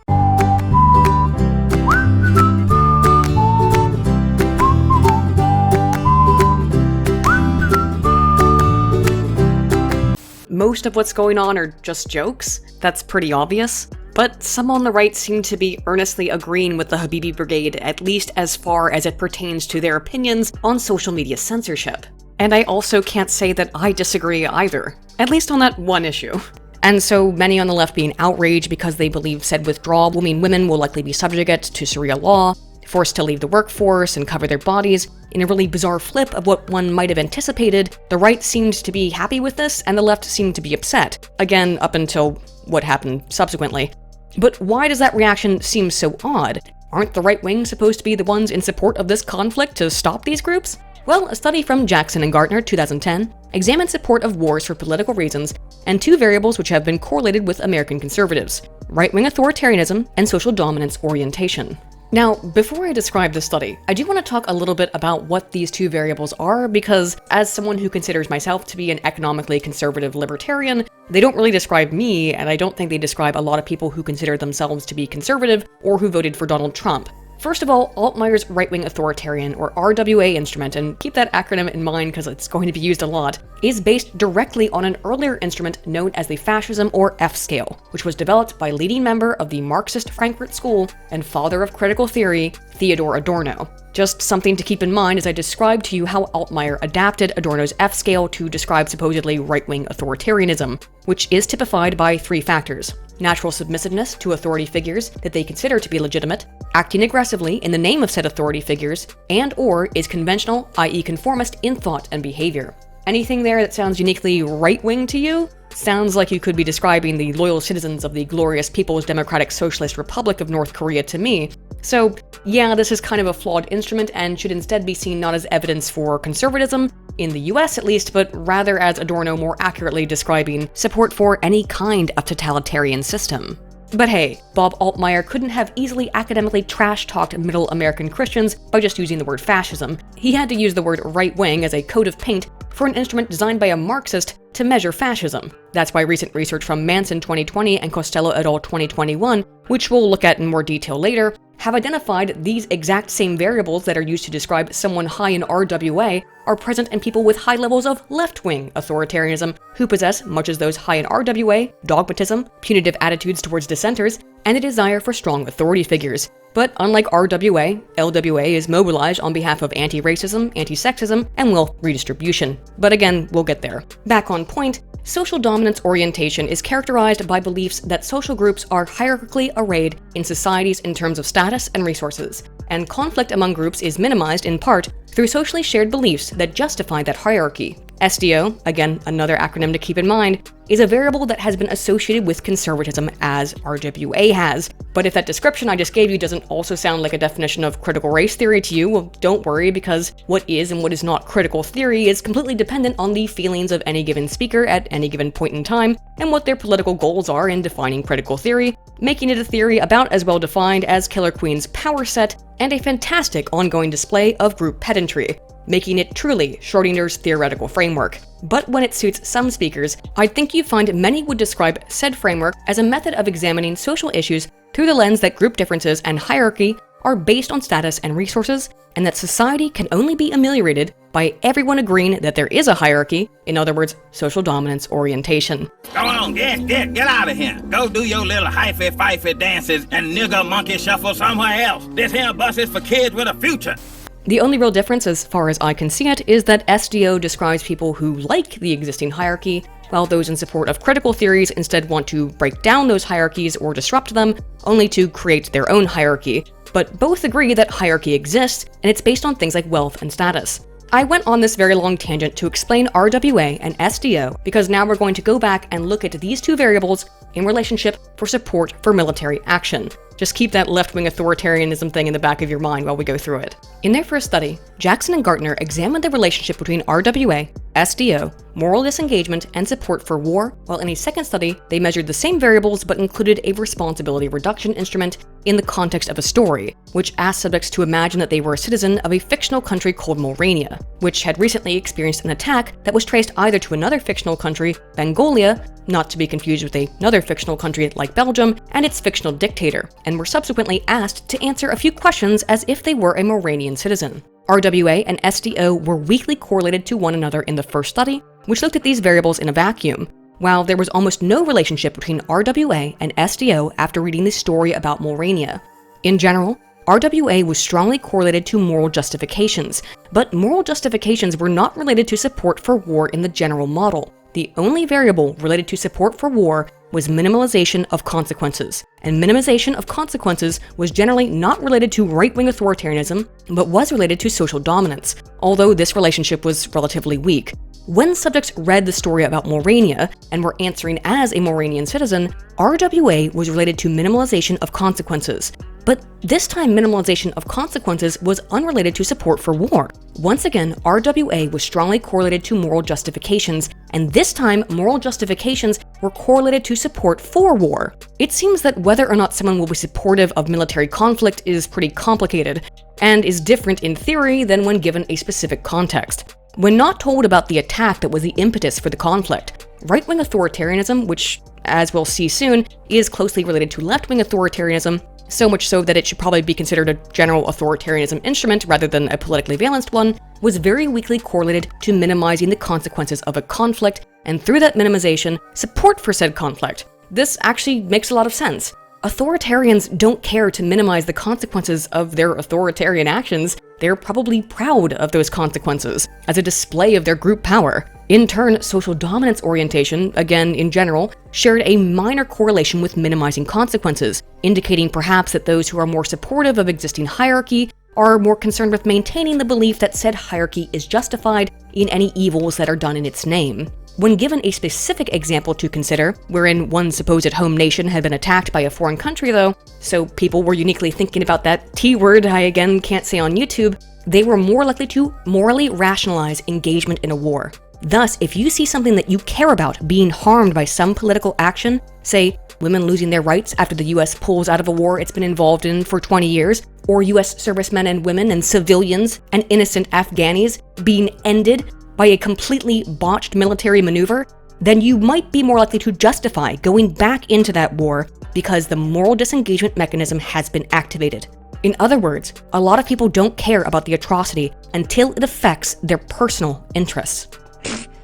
Speaker 2: Most of what's going on are just jokes. That's pretty obvious. But some on the right seem to be earnestly agreeing with the Habibi Brigade, at least as far as it pertains to their opinions on social media censorship. And I also can't say that I disagree either, at least on that one issue. And so many on the left being outraged because they believe said withdrawal will mean women will likely be subjugate to Sharia law, forced to leave the workforce and cover their bodies. In a really bizarre flip of what one might have anticipated, the right seemed to be happy with this, and the left seemed to be upset. Again, up until what happened subsequently. But why does that reaction seem so odd? Aren't the right wing supposed to be the ones in support of this conflict to stop these groups? Well, a study from Jackson and Gartner, 2010, examined support of wars for political reasons and two variables which have been correlated with American conservatives: right-wing authoritarianism and social dominance orientation. Now, before I describe this study, I do want to talk a little bit about what these two variables are, because as someone who considers myself to be an economically conservative libertarian, they don't really describe me, and I don't think they describe a lot of people who consider themselves to be conservative or who voted for Donald Trump. First of all, Altmaier's right-wing authoritarian, or RWA instrument, and keep that acronym in mind because it's going to be used a lot, is based directly on an earlier instrument known as the fascism or F-scale, which was developed by leading member of the Marxist Frankfurt School and father of critical theory, Theodor Adorno. Just something to keep in mind as I describe to you how Altmaier adapted Adorno's F-scale to describe supposedly right-wing authoritarianism, which is typified by three factors: natural submissiveness to authority figures that they consider to be legitimate, acting aggressively in the name of said authority figures, and/or is conventional, i.e. conformist, in thought and behavior. Anything there that sounds uniquely right-wing to you? Sounds like you could be describing the loyal citizens of the glorious People's Democratic Socialist Republic of North Korea to me. So, yeah, this is kind of a flawed instrument and should instead be seen not as evidence for conservatism, in the US at least, but rather as Adorno more accurately describing support for any kind of totalitarian system. But hey, Bob Altmaier couldn't have easily academically trash-talked middle American Christians by just using the word fascism. He had to use the word right-wing as a coat of paint for an instrument designed by a Marxist to measure fascism. That's why recent research from Manson 2020 and Costello et al. 2021, which we'll look at in more detail later, have identified these exact same variables that are used to describe someone high in RWA are present in people with high levels of left-wing authoritarianism who possess, much as those high in RWA, dogmatism, punitive attitudes towards dissenters, and a desire for strong authority figures. But unlike RWA, LWA is mobilized on behalf of anti-racism, anti-sexism, and wealth redistribution. But again, we'll get there. Back on point, social dominance orientation is characterized by beliefs that social groups are hierarchically arrayed in societies in terms of status and resources, and conflict among groups is minimized in part through socially shared beliefs that justify that hierarchy. SDO, again another acronym to keep in mind, is a variable that has been associated with conservatism as RWA has. But if that description I just gave you doesn't also sound like a definition of critical race theory to you, well, don't worry, because what is and what is not critical theory is completely dependent on the feelings of any given speaker at any given point in time, and what their political goals are in defining critical theory, making it a theory about as well defined as Killer Queen's power set, and a fantastic ongoing display of group pedantry, making it truly Schrodinger's theoretical framework. But when it suits some speakers, I think you find many would describe said framework as a method of examining social issues through the lens that group differences and hierarchy are based on status and resources, and that society can only be ameliorated by everyone agreeing that there is a hierarchy, in other words, social dominance orientation.
Speaker 3: Go on, get out of here. Go do your little hyphy-fifey dances and nigger monkey shuffle somewhere else. This here bus is for kids with a future.
Speaker 2: The only real difference, as far as I can see it, is that SDO describes people who like the existing hierarchy, while those in support of critical theories instead want to break down those hierarchies or disrupt them, only to create their own hierarchy. But both agree that hierarchy exists, and it's based on things like wealth and status. I went on this very long tangent to explain RWA and SDO because now we're going to go back and look at these two variables in relationship for support for military action. Just keep that left-wing authoritarianism thing in the back of your mind while we go through it. In their first study, Jackson and Gartner examined the relationship between RWA, SDO, moral disengagement, and support for war, while in a second study, they measured the same variables but included a responsibility reduction instrument in the context of a story, which asked subjects to imagine that they were a citizen of a fictional country called Morania, which had recently experienced an attack that was traced either to another fictional country, Bengolia, not to be confused with another fictional country like Belgium, and its fictional dictator, and were subsequently asked to answer a few questions as if they were a Moranian citizen. RWA and SDO were weakly correlated to one another in the first study, which looked at these variables in a vacuum, while there was almost no relationship between RWA and SDO after reading the story about Morania. In general, RWA was strongly correlated to moral justifications, but moral justifications were not related to support for war in the general model. The only variable related to support for war was minimalization of consequences. And minimization of consequences was generally not related to right-wing authoritarianism, but was related to social dominance, although this relationship was relatively weak. When subjects read the story about Morania and were answering as a Moranian citizen, RWA was related to minimalization of consequences. But this time, minimalization of consequences was unrelated to support for war. Once again, RWA was strongly correlated to moral justifications, and this time, moral justifications were correlated to support for war. It seems that whether or not someone will be supportive of military conflict is pretty complicated, and is different in theory than when given a specific context. When not told about the attack that was the impetus for the conflict, right-wing authoritarianism, which, as we'll see soon, is closely related to left-wing authoritarianism, so much so that it should probably be considered a general authoritarianism instrument rather than a politically balanced one, was very weakly correlated to minimizing the consequences of a conflict, and through that minimization, support for said conflict. This actually makes a lot of sense. Authoritarians don't care to minimize the consequences of their authoritarian actions. They're probably proud of those consequences as a display of their group power. In turn, social dominance orientation, again in general, shared a minor correlation with minimizing consequences, indicating perhaps that those who are more supportive of existing hierarchy are more concerned with maintaining the belief that said hierarchy is justified in any evils that are done in its name. When given a specific example to consider, wherein one supposed home nation had been attacked by a foreign country though, so people were uniquely thinking about that T-word I again can't say on YouTube, they were more likely to morally rationalize engagement in a war. Thus, if you see something that you care about being harmed by some political action, say women losing their rights after the US pulls out of a war it's been involved in for 20 years, or US servicemen and women and civilians and innocent Afghanis being ended by a completely botched military maneuver, then you might be more likely to justify going back into that war because the moral disengagement mechanism has been activated. In other words, a lot of people don't care about the atrocity until it affects their personal interests.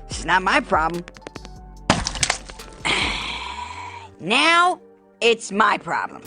Speaker 4: It's not my problem. Now, it's my problem.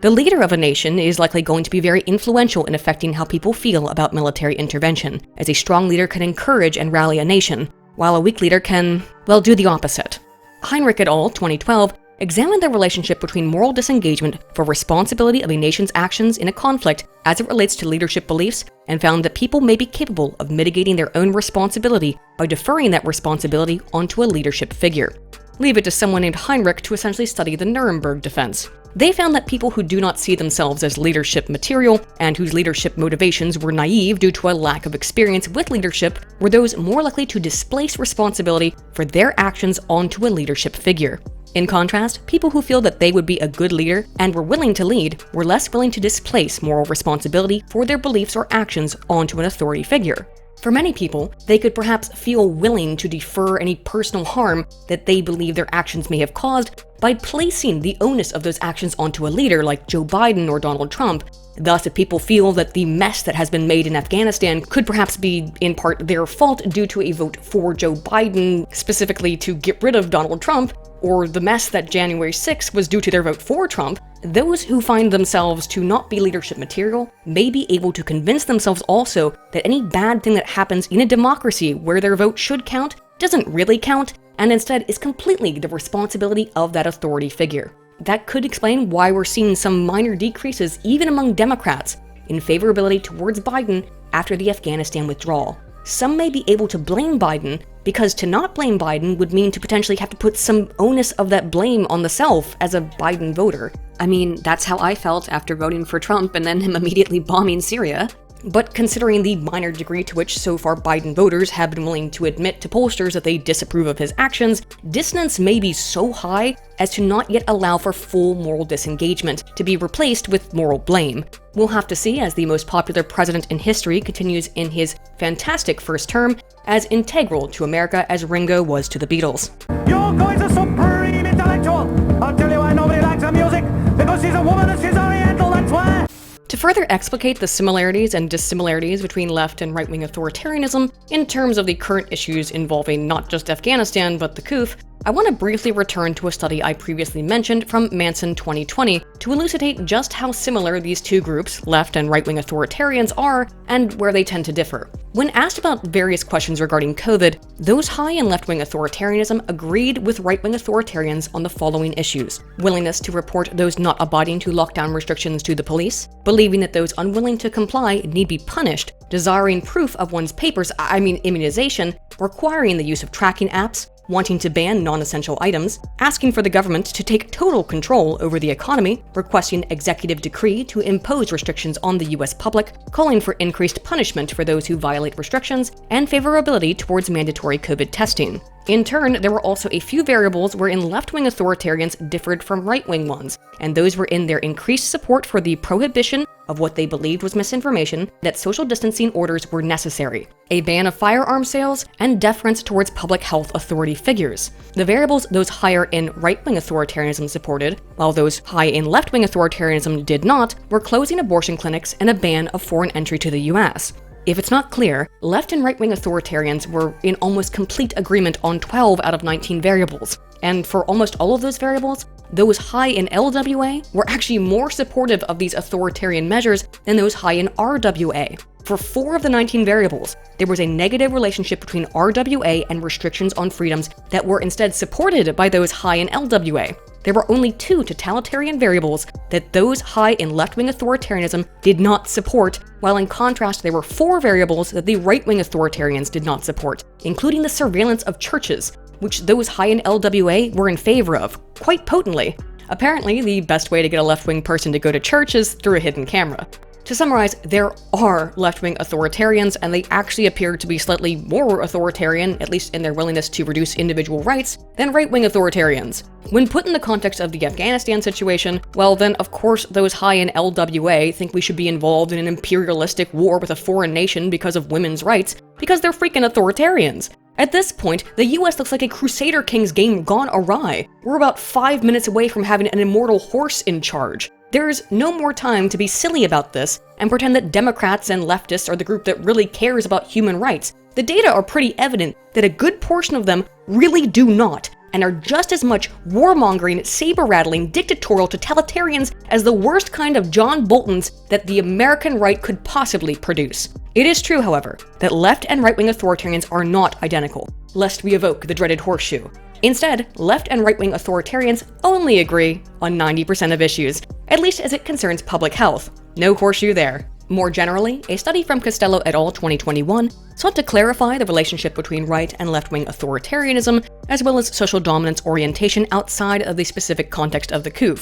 Speaker 2: The leader of a nation is likely going to be very influential in affecting how people feel about military intervention, as a strong leader can encourage and rally a nation, while a weak leader can, well, do the opposite. Heinrich et al., 2012, examined the relationship between moral disengagement for responsibility of a nation's actions in a conflict as it relates to leadership beliefs, and found that people may be capable of mitigating their own responsibility by deferring that responsibility onto a leadership figure. Leave it to someone named Heinrich to essentially study the Nuremberg defense. They found that people who do not see themselves as leadership material and whose leadership motivations were naive due to a lack of experience with leadership were those more likely to displace responsibility for their actions onto a leadership figure. In contrast, people who feel that they would be a good leader and were willing to lead were less willing to displace moral responsibility for their beliefs or actions onto an authority figure. For many people, they could perhaps feel willing to defer any personal harm that they believe their actions may have caused by placing the onus of those actions onto a leader like Joe Biden or Donald Trump. Thus, if people feel that the mess that has been made in Afghanistan could perhaps be in part their fault due to a vote for Joe Biden, specifically to get rid of Donald Trump, or the mess that January 6th was due to their vote for Trump, those who find themselves to not be leadership material may be able to convince themselves also that any bad thing that happens in a democracy where their vote should count doesn't really count, and instead is completely the responsibility of that authority figure. That could explain why we're seeing some minor decreases even among Democrats in favorability towards Biden after the Afghanistan withdrawal. Some may be able to blame Biden because to not blame Biden would mean to potentially have to put some onus of that blame on the self as a Biden voter. I mean, that's how I felt after voting for Trump and then him immediately bombing Syria. But considering the minor degree to which so far Biden voters have been willing to admit to pollsters that they disapprove of his actions, dissonance may be so high as to not yet allow for full moral disengagement to be replaced with moral blame. We'll have to see as the most popular president in history continues in his fantastic first term as integral to America as Ringo was to the Beatles.
Speaker 6: You're going to supreme intellectual. I'll tell you why nobody likes her music. Because she's a woman and she's oriental, that's why.
Speaker 2: To further explicate the similarities and dissimilarities between left and right-wing authoritarianism in terms of the current issues involving not just Afghanistan but the coup, I want to briefly return to a study I previously mentioned from Manson 2020 to elucidate just how similar these two groups, left and right-wing authoritarians, are and where they tend to differ. When asked about various questions regarding COVID, those high in left-wing authoritarianism agreed with right-wing authoritarians on the following issues: willingness to report those not abiding to lockdown restrictions to the police, believing that those unwilling to comply need be punished, desiring proof of one's papers, immunization, requiring the use of tracking apps, wanting to ban non-essential items, asking for the government to take total control over the economy, requesting executive decree to impose restrictions on the US public, calling for increased punishment for those who violate restrictions, and favorability towards mandatory COVID testing. In turn, there were also a few variables wherein left-wing authoritarians differed from right-wing ones, and those were in their increased support for the prohibition of what they believed was misinformation, that social distancing orders were necessary, a ban of firearm sales, and deference towards public health authority figures. The variables those higher in right-wing authoritarianism supported, while those high in left-wing authoritarianism did not, were closing abortion clinics and a ban of foreign entry to the US. If it's not clear, left and right-wing authoritarians were in almost complete agreement on 12 out of 19 variables, and for almost all of those variables, those high in LWA were actually more supportive of these authoritarian measures than those high in RWA. For 4 of the 19 variables, there was a negative relationship between RWA and restrictions on freedoms that were instead supported by those high in LWA. There were only 2 totalitarian variables that those high in left-wing authoritarianism did not support, while in contrast there were 4 variables that the right-wing authoritarians did not support, including the surveillance of churches, which those high in LWA were in favor of, quite potently. Apparently, the best way to get a left-wing person to go to church is through a hidden camera. To summarize, there are left-wing authoritarians, and they actually appear to be slightly more authoritarian, at least in their willingness to reduce individual rights, than right-wing authoritarians. When put in the context of the Afghanistan situation, well then of course those high in LWA think we should be involved in an imperialistic war with a foreign nation because of women's rights, because they're freaking authoritarians. At this point, the US looks like a Crusader Kings game gone awry. We're about 5 minutes away from having an immortal horse in charge. There's no more time to be silly about this and pretend that Democrats and leftists are the group that really cares about human rights. The data are pretty evident that a good portion of them really do not, and are just as much warmongering, saber-rattling, dictatorial totalitarians as the worst kind of John Boltons that the American right could possibly produce. It is true, however, that left and right-wing authoritarians are not identical, lest we evoke the dreaded horseshoe. Instead, left and right-wing authoritarians only agree on 90% of issues, at least as it concerns public health. No horseshoe there. More generally, a study from Costello et al. 2021 sought to clarify the relationship between right and left-wing authoritarianism, as well as social dominance orientation outside of the specific context of the coup.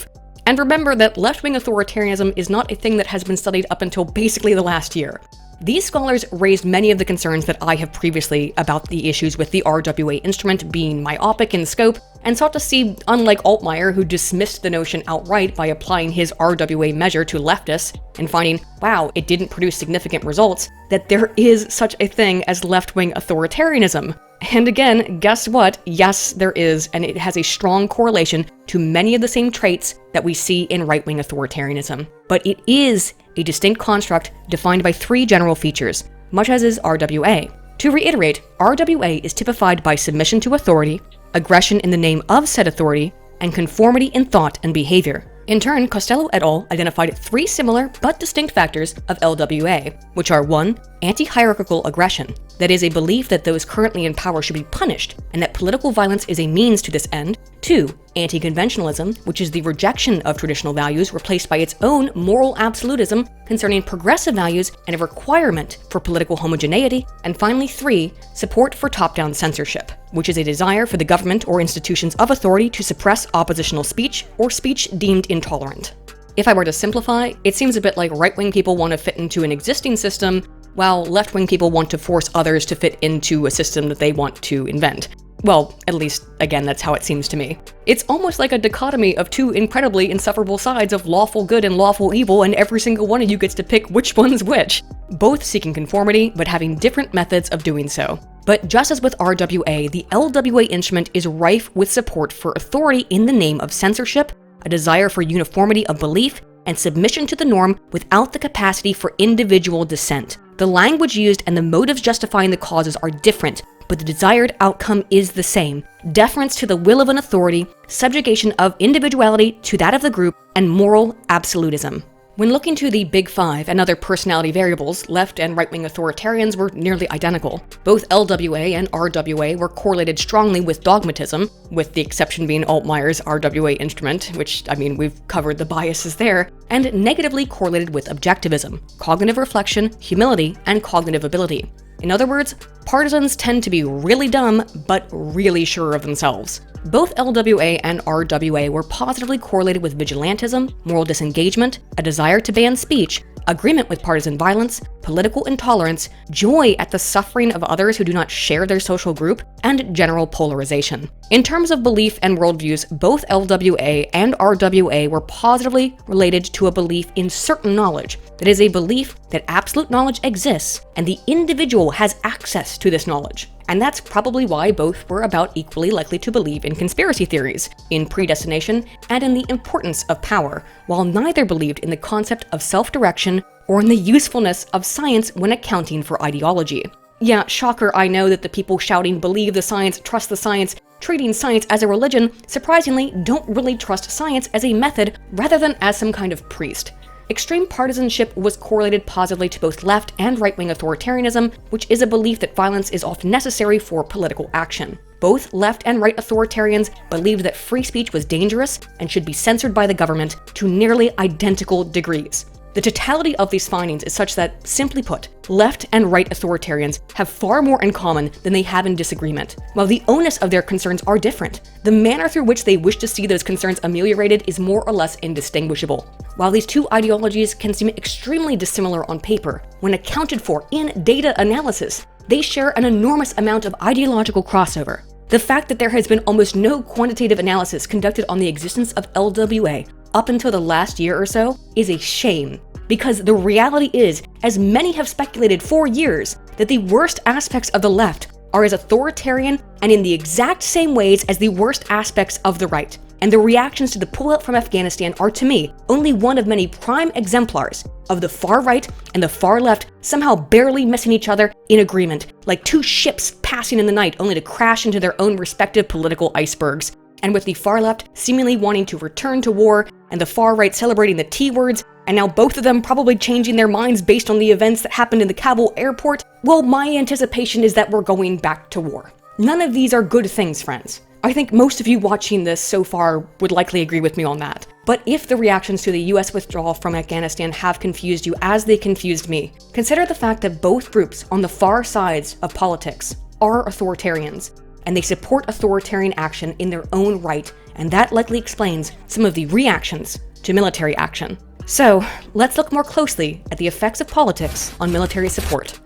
Speaker 2: And remember that left-wing authoritarianism is not a thing that has been studied up until basically the last year. These scholars raised many of the concerns that I have previously about the issues with the RWA instrument being myopic in scope, and sought to see, unlike Altmaier, who dismissed the notion outright by applying his RWA measure to leftists, and finding, wow, it didn't produce significant results, that there is such a thing as left-wing authoritarianism. And again, guess what? Yes, there is, and it has a strong correlation to many of the same traits that we see in right-wing authoritarianism. But it is a distinct construct defined by 3 general features, much as is RWA. To reiterate, RWA is typified by submission to authority, aggression in the name of said authority, and conformity in thought and behavior. In turn, Costello et al. Identified 3 similar but distinct factors of LWA, which are 1. Anti-hierarchical aggression, that is a belief that those currently in power should be punished, and that political violence is a means to this end. 2. Anti-conventionalism, which is the rejection of traditional values replaced by its own moral absolutism concerning progressive values and a requirement for political homogeneity. And finally 3. Support for top-down censorship, which is a desire for the government or institutions of authority to suppress oppositional speech or speech deemed intolerant. If I were to simplify, it seems a bit like right-wing people want to fit into an existing system, while left-wing people want to force others to fit into a system that they want to invent. Well, at least, again, that's how it seems to me. It's almost like a dichotomy of 2 incredibly insufferable sides of lawful good and lawful evil, and every single one of you gets to pick which one's which. Both seeking conformity, but having different methods of doing so. But just as with RWA, the LWA instrument is rife with support for authority in the name of censorship, a desire for uniformity of belief, and submission to the norm without the capacity for individual dissent. The language used and the motives justifying the causes are different, but the desired outcome is the same: deference to the will of an authority, subjugation of individuality to that of the group, and moral absolutism. When looking to the Big Five and other personality variables, left and right-wing authoritarians were nearly identical. Both LWA and RWA were correlated strongly with dogmatism, with the exception being Altmaier's RWA instrument, which, we've covered the biases there, and negatively correlated with objectivism, cognitive reflection, humility, and cognitive ability. In other words, partisans tend to be really dumb, but really sure of themselves. Both LWA and RWA were positively correlated with vigilantism, moral disengagement, a desire to ban speech, agreement with partisan violence, political intolerance, joy at the suffering of others who do not share their social group, and general polarization. In terms of belief and worldviews, both LWA and RWA were positively related to a belief in certain knowledge. That is, a belief that absolute knowledge exists and the individual has access to this knowledge. And that's probably why both were about equally likely to believe in conspiracy theories, in predestination, and in the importance of power, while neither believed in the concept of self-direction or in the usefulness of science when accounting for ideology. Yeah, shocker, I know that the people shouting "believe the science, trust the science," treating science as a religion, surprisingly don't really trust science as a method rather than as some kind of priest. Extreme partisanship was correlated positively to both left and right-wing authoritarianism, which is a belief that violence is often necessary for political action. Both left and right authoritarians believed that free speech was dangerous and should be censored by the government to nearly identical degrees. The totality of these findings is such that, simply put, left and right authoritarians have far more in common than they have in disagreement, while the onus of their concerns are different. The manner through which they wish to see those concerns ameliorated is more or less indistinguishable. While these two ideologies can seem extremely dissimilar on paper, when accounted for in data analysis, they share an enormous amount of ideological crossover. The fact that there has been almost no quantitative analysis conducted on the existence of LWA up until the last year or so is a shame, because the reality is, as many have speculated for years, that the worst aspects of the left are as authoritarian and in the exact same ways as the worst aspects of the right. And the reactions to the pullout from Afghanistan are, to me, only one of many prime exemplars of the far right and the far left somehow barely missing each other in agreement, like two ships passing in the night only to crash into their own respective political icebergs. And with the far left seemingly wanting to return to war, and the far right celebrating the T-words, and now both of them probably changing their minds based on the events that happened in the Kabul airport, well, my anticipation is that we're going back to war. None of these are good things, friends. I think most of you watching this so far would likely agree with me on that. But if the reactions to the US withdrawal from Afghanistan have confused you as they confused me, consider the fact that both groups on the far sides of politics are authoritarians, and they support authoritarian action in their own right, and that likely explains some of the reactions to military action. So, let's look more closely at the effects of politics on military support.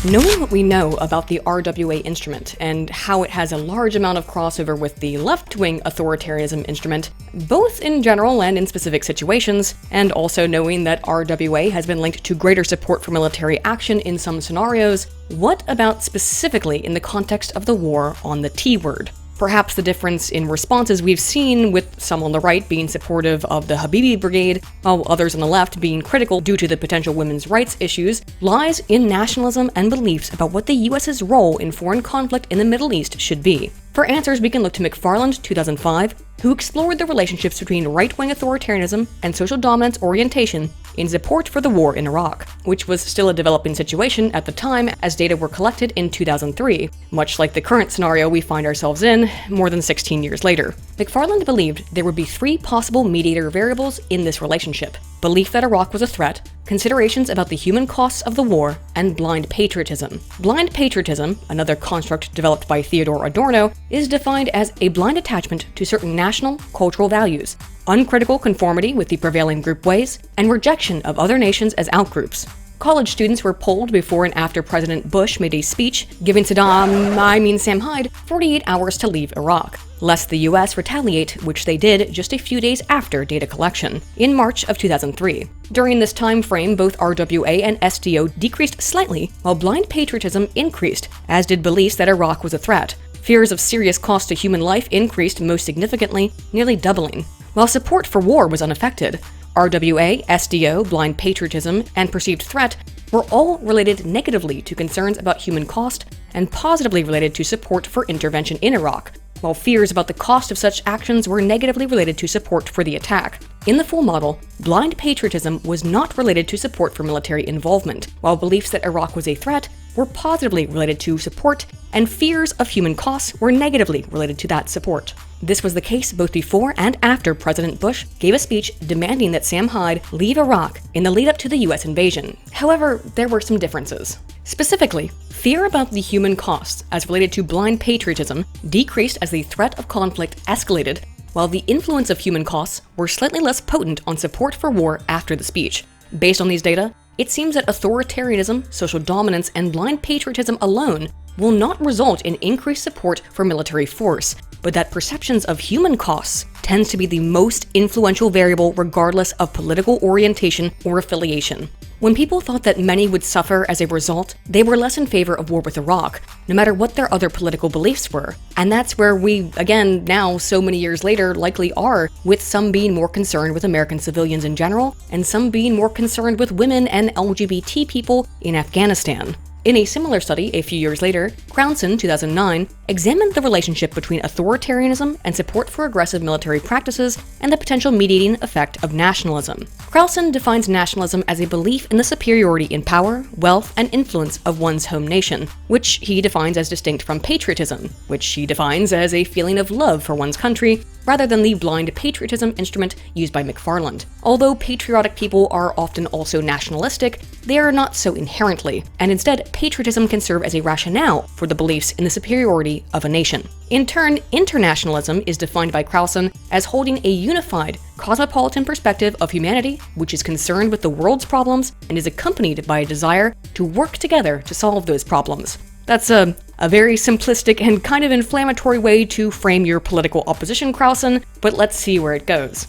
Speaker 2: Knowing what we know about the RWA instrument and how it has a large amount of crossover with the left-wing authoritarianism instrument, both in general and in specific situations, and also knowing that RWA has been linked to greater support for military action in some scenarios, what about specifically in the context of the war on the T-word? Perhaps the difference in responses we've seen, with some on the right being supportive of the Habibi Brigade, while others on the left being critical due to the potential women's rights issues, lies in nationalism and beliefs about what the US's role in foreign conflict in the Middle East should be. For answers, we can look to McFarland, 2005, who explored the relationships between right-wing authoritarianism and social dominance orientation in support for the war in Iraq, which was still a developing situation at the time as data were collected in 2003, much like the current scenario we find ourselves in more than 16 years later. McFarland believed there would be three possible mediator variables in this relationship: belief that Iraq was a threat, considerations about the human costs of the war, and blind patriotism. Blind patriotism, another construct developed by Theodore Adorno, is defined as a blind attachment to certain national, cultural values, uncritical conformity with the prevailing group ways, and rejection of other nations as outgroups. College students were polled before and after President Bush made a speech giving Sam Hyde 48 hours to leave Iraq, lest the US retaliate, which they did just a few days after data collection, in March of 2003. During this time frame, both RWA and SDO decreased slightly, while blind patriotism increased, as did beliefs that Iraq was a threat. Fears of serious cost to human life increased most significantly, nearly doubling, while support for war was unaffected. RWA, SDO, blind patriotism, and perceived threat were all related negatively to concerns about human cost and positively related to support for intervention in Iraq, while fears about the cost of such actions were negatively related to support for the attack. In the full model, blind patriotism was not related to support for military involvement, while beliefs that Iraq was a threat were positively related to support, and fears of human costs were negatively related to that support. This was the case both before and after President Bush gave a speech demanding that Sam Hyde leave Iraq in the lead-up to the US invasion. However, there were some differences. Specifically, fear about the human costs as related to blind patriotism decreased as the threat of conflict escalated, while the influence of human costs were slightly less potent on support for war after the speech. Based on these data, it seems that authoritarianism, social dominance, and blind patriotism alone will not result in increased support for military force, but that perceptions of human costs tends to be the most influential variable regardless of political orientation or affiliation. When people thought that many would suffer as a result, they were less in favor of war with Iraq, no matter what their other political beliefs were. And that's where we, again, now so many years later, likely are, with some being more concerned with American civilians in general, and some being more concerned with women and LGBT people in Afghanistan. In a similar study a few years later, Crownson, 2009, examined the relationship between authoritarianism and support for aggressive military practices and the potential mediating effect of nationalism. Crownson defines nationalism as a belief in the superiority in power, wealth, and influence of one's home nation, which he defines as distinct from patriotism, which he defines as a feeling of love for one's country, rather than the blind patriotism instrument used by McFarland. Although patriotic people are often also nationalistic, they are not so inherently, and instead patriotism can serve as a rationale for the beliefs in the superiority of a nation. In turn, internationalism is defined by Crownson as holding a unified, cosmopolitan perspective of humanity, which is concerned with the world's problems and is accompanied by a desire to work together to solve those problems. That's a very simplistic and kind of inflammatory way to frame your political opposition, Crownson, but let's see where it goes.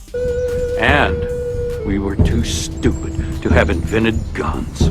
Speaker 7: And we were too stupid to have invented guns.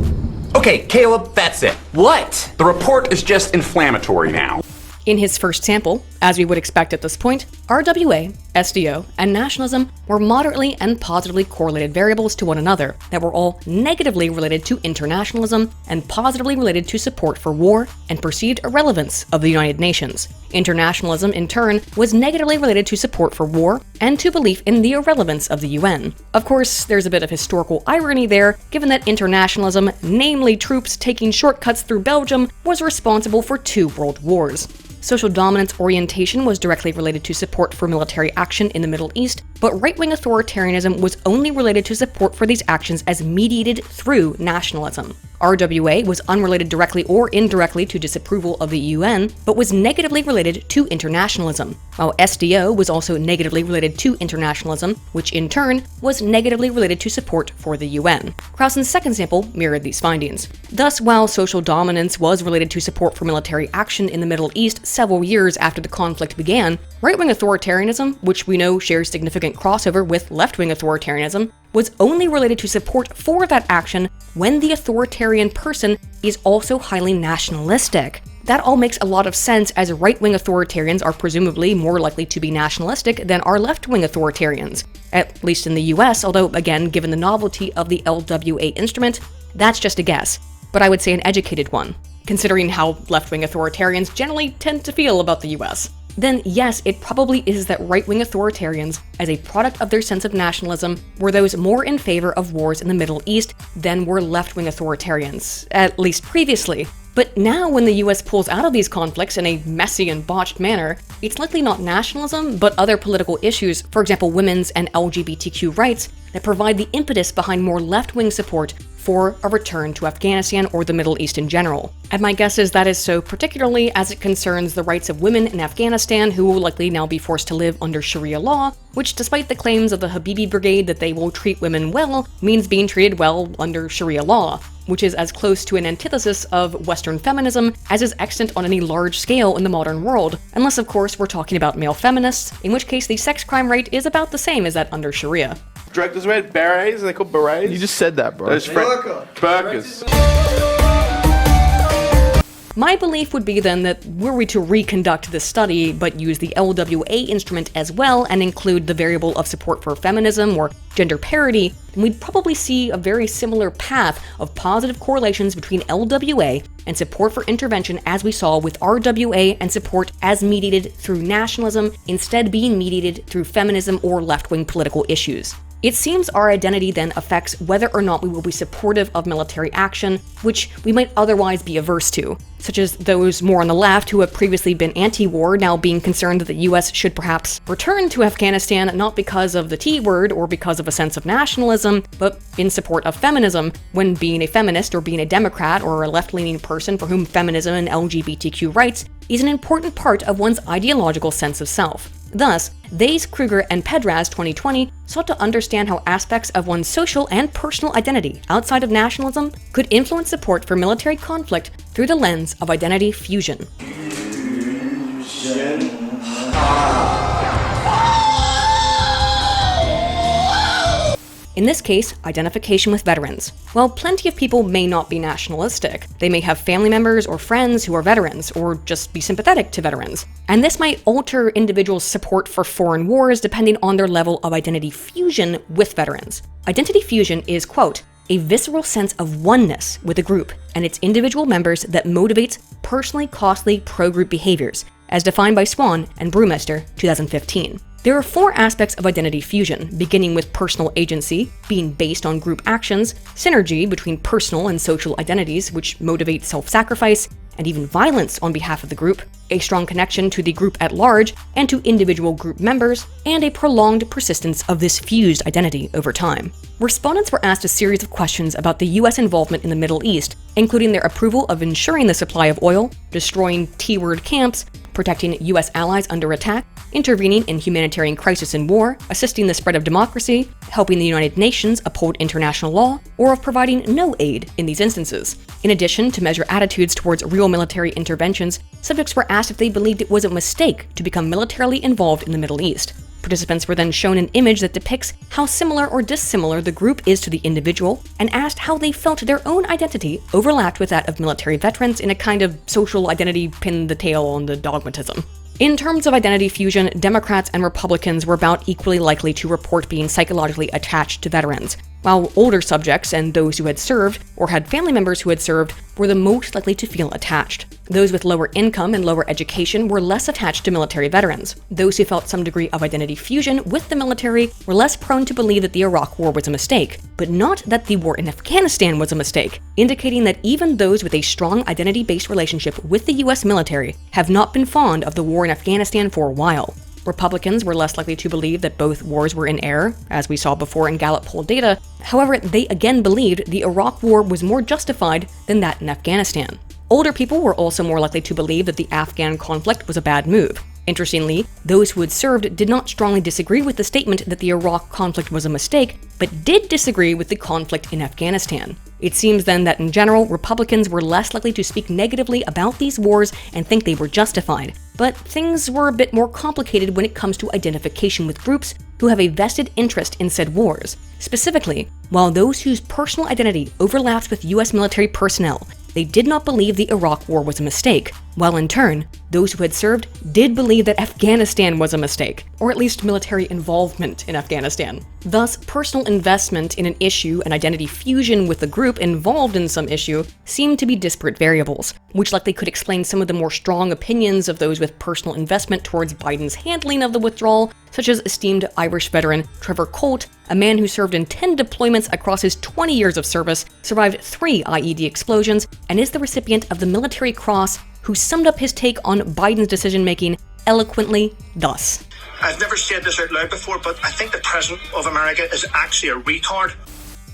Speaker 8: Okay, Caleb, that's it. What? The report is just inflammatory now.
Speaker 2: In his first sample, as we would expect at this point, RWA, SDO, and nationalism were moderately and positively correlated variables to one another that were all negatively related to internationalism and positively related to support for war and perceived irrelevance of the United Nations. Internationalism, in turn, was negatively related to support for war and to belief in the irrelevance of the UN. Of course, there's a bit of historical irony there, given that internationalism, namely troops taking shortcuts through Belgium, was responsible for 2 world wars. Social dominance orientation was directly related to support for military action in the Middle East, but right-wing authoritarianism was only related to support for these actions as mediated through nationalism. RWA was unrelated directly or indirectly to disapproval of the UN, but was negatively related to internationalism, while SDO was also negatively related to internationalism, which in turn was negatively related to support for the UN. Crouson's second sample mirrored these findings. Thus, while social dominance was related to support for military action in the Middle East several years after the conflict began, right-wing authoritarianism, which we know shares significant crossover with left-wing authoritarianism, was only related to support for that action when the authoritarian person is also highly nationalistic. That all makes a lot of sense, as right-wing authoritarians are presumably more likely to be nationalistic than are left-wing authoritarians, at least in the US, although again, given the novelty of the LWA instrument, that's just a guess, but I would say an educated one, considering how left-wing authoritarians generally tend to feel about the US. Then yes, it probably is that right-wing authoritarians, as a product of their sense of nationalism, were those more in favor of wars in the Middle East than were left-wing authoritarians, at least previously. But now when the US pulls out of these conflicts in a messy and botched manner, it's likely not nationalism, but other political issues, for example women's and LGBTQ rights, that provide the impetus behind more left-wing support for a return to Afghanistan or the Middle East in general. And my guess is that is so particularly as it concerns the rights of women in Afghanistan who will likely now be forced to live under Sharia law, which despite the claims of the Habibi Brigade that they will treat women well, means being treated well under Sharia law. which is as close to an antithesis of Western feminism as is extant on any large scale in the modern world, unless of course we're talking about male feminists, in which case the sex crime rate is about the same as that under Sharia.
Speaker 9: Directors read berets, they called berets?
Speaker 10: You just said that, bro.
Speaker 9: Burkas.
Speaker 2: My belief would be then that were we to reconduct this study, but use the LWA instrument as well and include the variable of support for feminism or gender parity, then we'd probably see a very similar path of positive correlations between LWA and support for intervention as we saw with RWA and support as mediated through nationalism, instead being mediated through feminism or left-wing political issues. It seems our identity then affects whether or not we will be supportive of military action, which we might otherwise be averse to, such as those more on the left who have previously been anti-war now being concerned that the US should perhaps return to Afghanistan not because of the T word or because of a sense of nationalism, but in support of feminism, when being a feminist or being a Democrat or a left-leaning person for whom feminism and LGBTQ rights is an important part of one's ideological sense of self. Thus, Theys, Kruger, and Pedras 2020 sought to understand how aspects of one's social and personal identity outside of nationalism could influence support for military conflict through the lens of identity fusion. In this case, identification with veterans. While plenty of people may not be nationalistic, they may have family members or friends who are veterans, or just be sympathetic to veterans. And this might alter individuals' support for foreign wars depending on their level of identity fusion with veterans. Identity fusion is, quote, a visceral sense of oneness with a group and its individual members that motivates personally costly pro-group behaviors, as defined by Swan and Brewmeister, 2015. There are 4 aspects of identity fusion, beginning with personal agency, being based on group actions, synergy between personal and social identities which motivate self-sacrifice, and even violence on behalf of the group, a strong connection to the group at large and to individual group members, and a prolonged persistence of this fused identity over time. Respondents were asked a series of questions about the US involvement in the Middle East, including their approval of ensuring the supply of oil, destroying T-word camps, protecting US allies under attack, intervening in humanitarian crisis and war, assisting the spread of democracy, helping the United Nations uphold international law, or of providing no aid in these instances. In addition to measure attitudes towards real military interventions, subjects were asked if they believed it was a mistake to become militarily involved in the Middle East. Participants were then shown an image that depicts how similar or dissimilar the group is to the individual, and asked how they felt their own identity overlapped with that of military veterans in a kind of social identity pin the tail on the dogmatism. In terms of identity fusion, Democrats and Republicans were about equally likely to report being psychologically attached to veterans, while older subjects and those who had served, or had family members who had served, were the most likely to feel attached. Those with lower income and lower education were less attached to military veterans. Those who felt some degree of identity fusion with the military were less prone to believe that the Iraq War was a mistake, but not that the war in Afghanistan was a mistake, indicating that even those with a strong identity-based relationship with the US military have not been fond of the war in Afghanistan for a while. Republicans were less likely to believe that both wars were in error, as we saw before in Gallup poll data. However, they again believed the Iraq War was more justified than that in Afghanistan. Older people were also more likely to believe that the Afghan conflict was a bad move. Interestingly, those who had served did not strongly disagree with the statement that the Iraq conflict was a mistake, but did disagree with the conflict in Afghanistan. It seems then that in general, Republicans were less likely to speak negatively about these wars and think they were justified. But things were a bit more complicated when it comes to identification with groups who have a vested interest in said wars. Specifically, while those whose personal identity overlaps with US military personnel, they did not believe the Iraq War was a mistake, while in turn, those who had served did believe that Afghanistan was a mistake, or at least military involvement in Afghanistan. Thus, personal investment in an issue and identity fusion with the group involved in some issue seemed to be disparate variables, which likely could explain some of the more strong opinions of those with personal investment towards Biden's handling of the withdrawal, such as esteemed Irish veteran Trevor Colt, a man who served in 10 deployments across his 20 years of service, survived 3 IED explosions, and is the recipient of the Military Cross, who summed up his take on Biden's decision-making eloquently thus.
Speaker 11: I've never said this out loud before, but I think the President of America is actually a retard.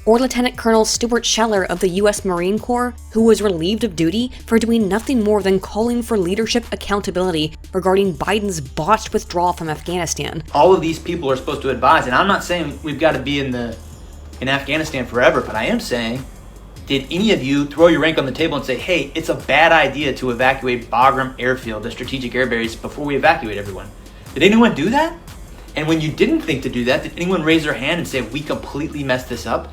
Speaker 2: Or Lieutenant Colonel Stuart Scheller of the US Marine Corps, who was relieved of duty for doing nothing more than calling for leadership accountability regarding Biden's botched withdrawal from Afghanistan.
Speaker 24: All of these people are supposed to advise, and I'm not saying we've got to be in Afghanistan forever, but I am saying
Speaker 10: Did any of you throw your rank on the table and say, hey, it's a bad idea to evacuate Bagram Airfield, the strategic air base, before we evacuate everyone? Did anyone do that? And when you didn't think to do that, did anyone raise their hand and say, we completely messed this up?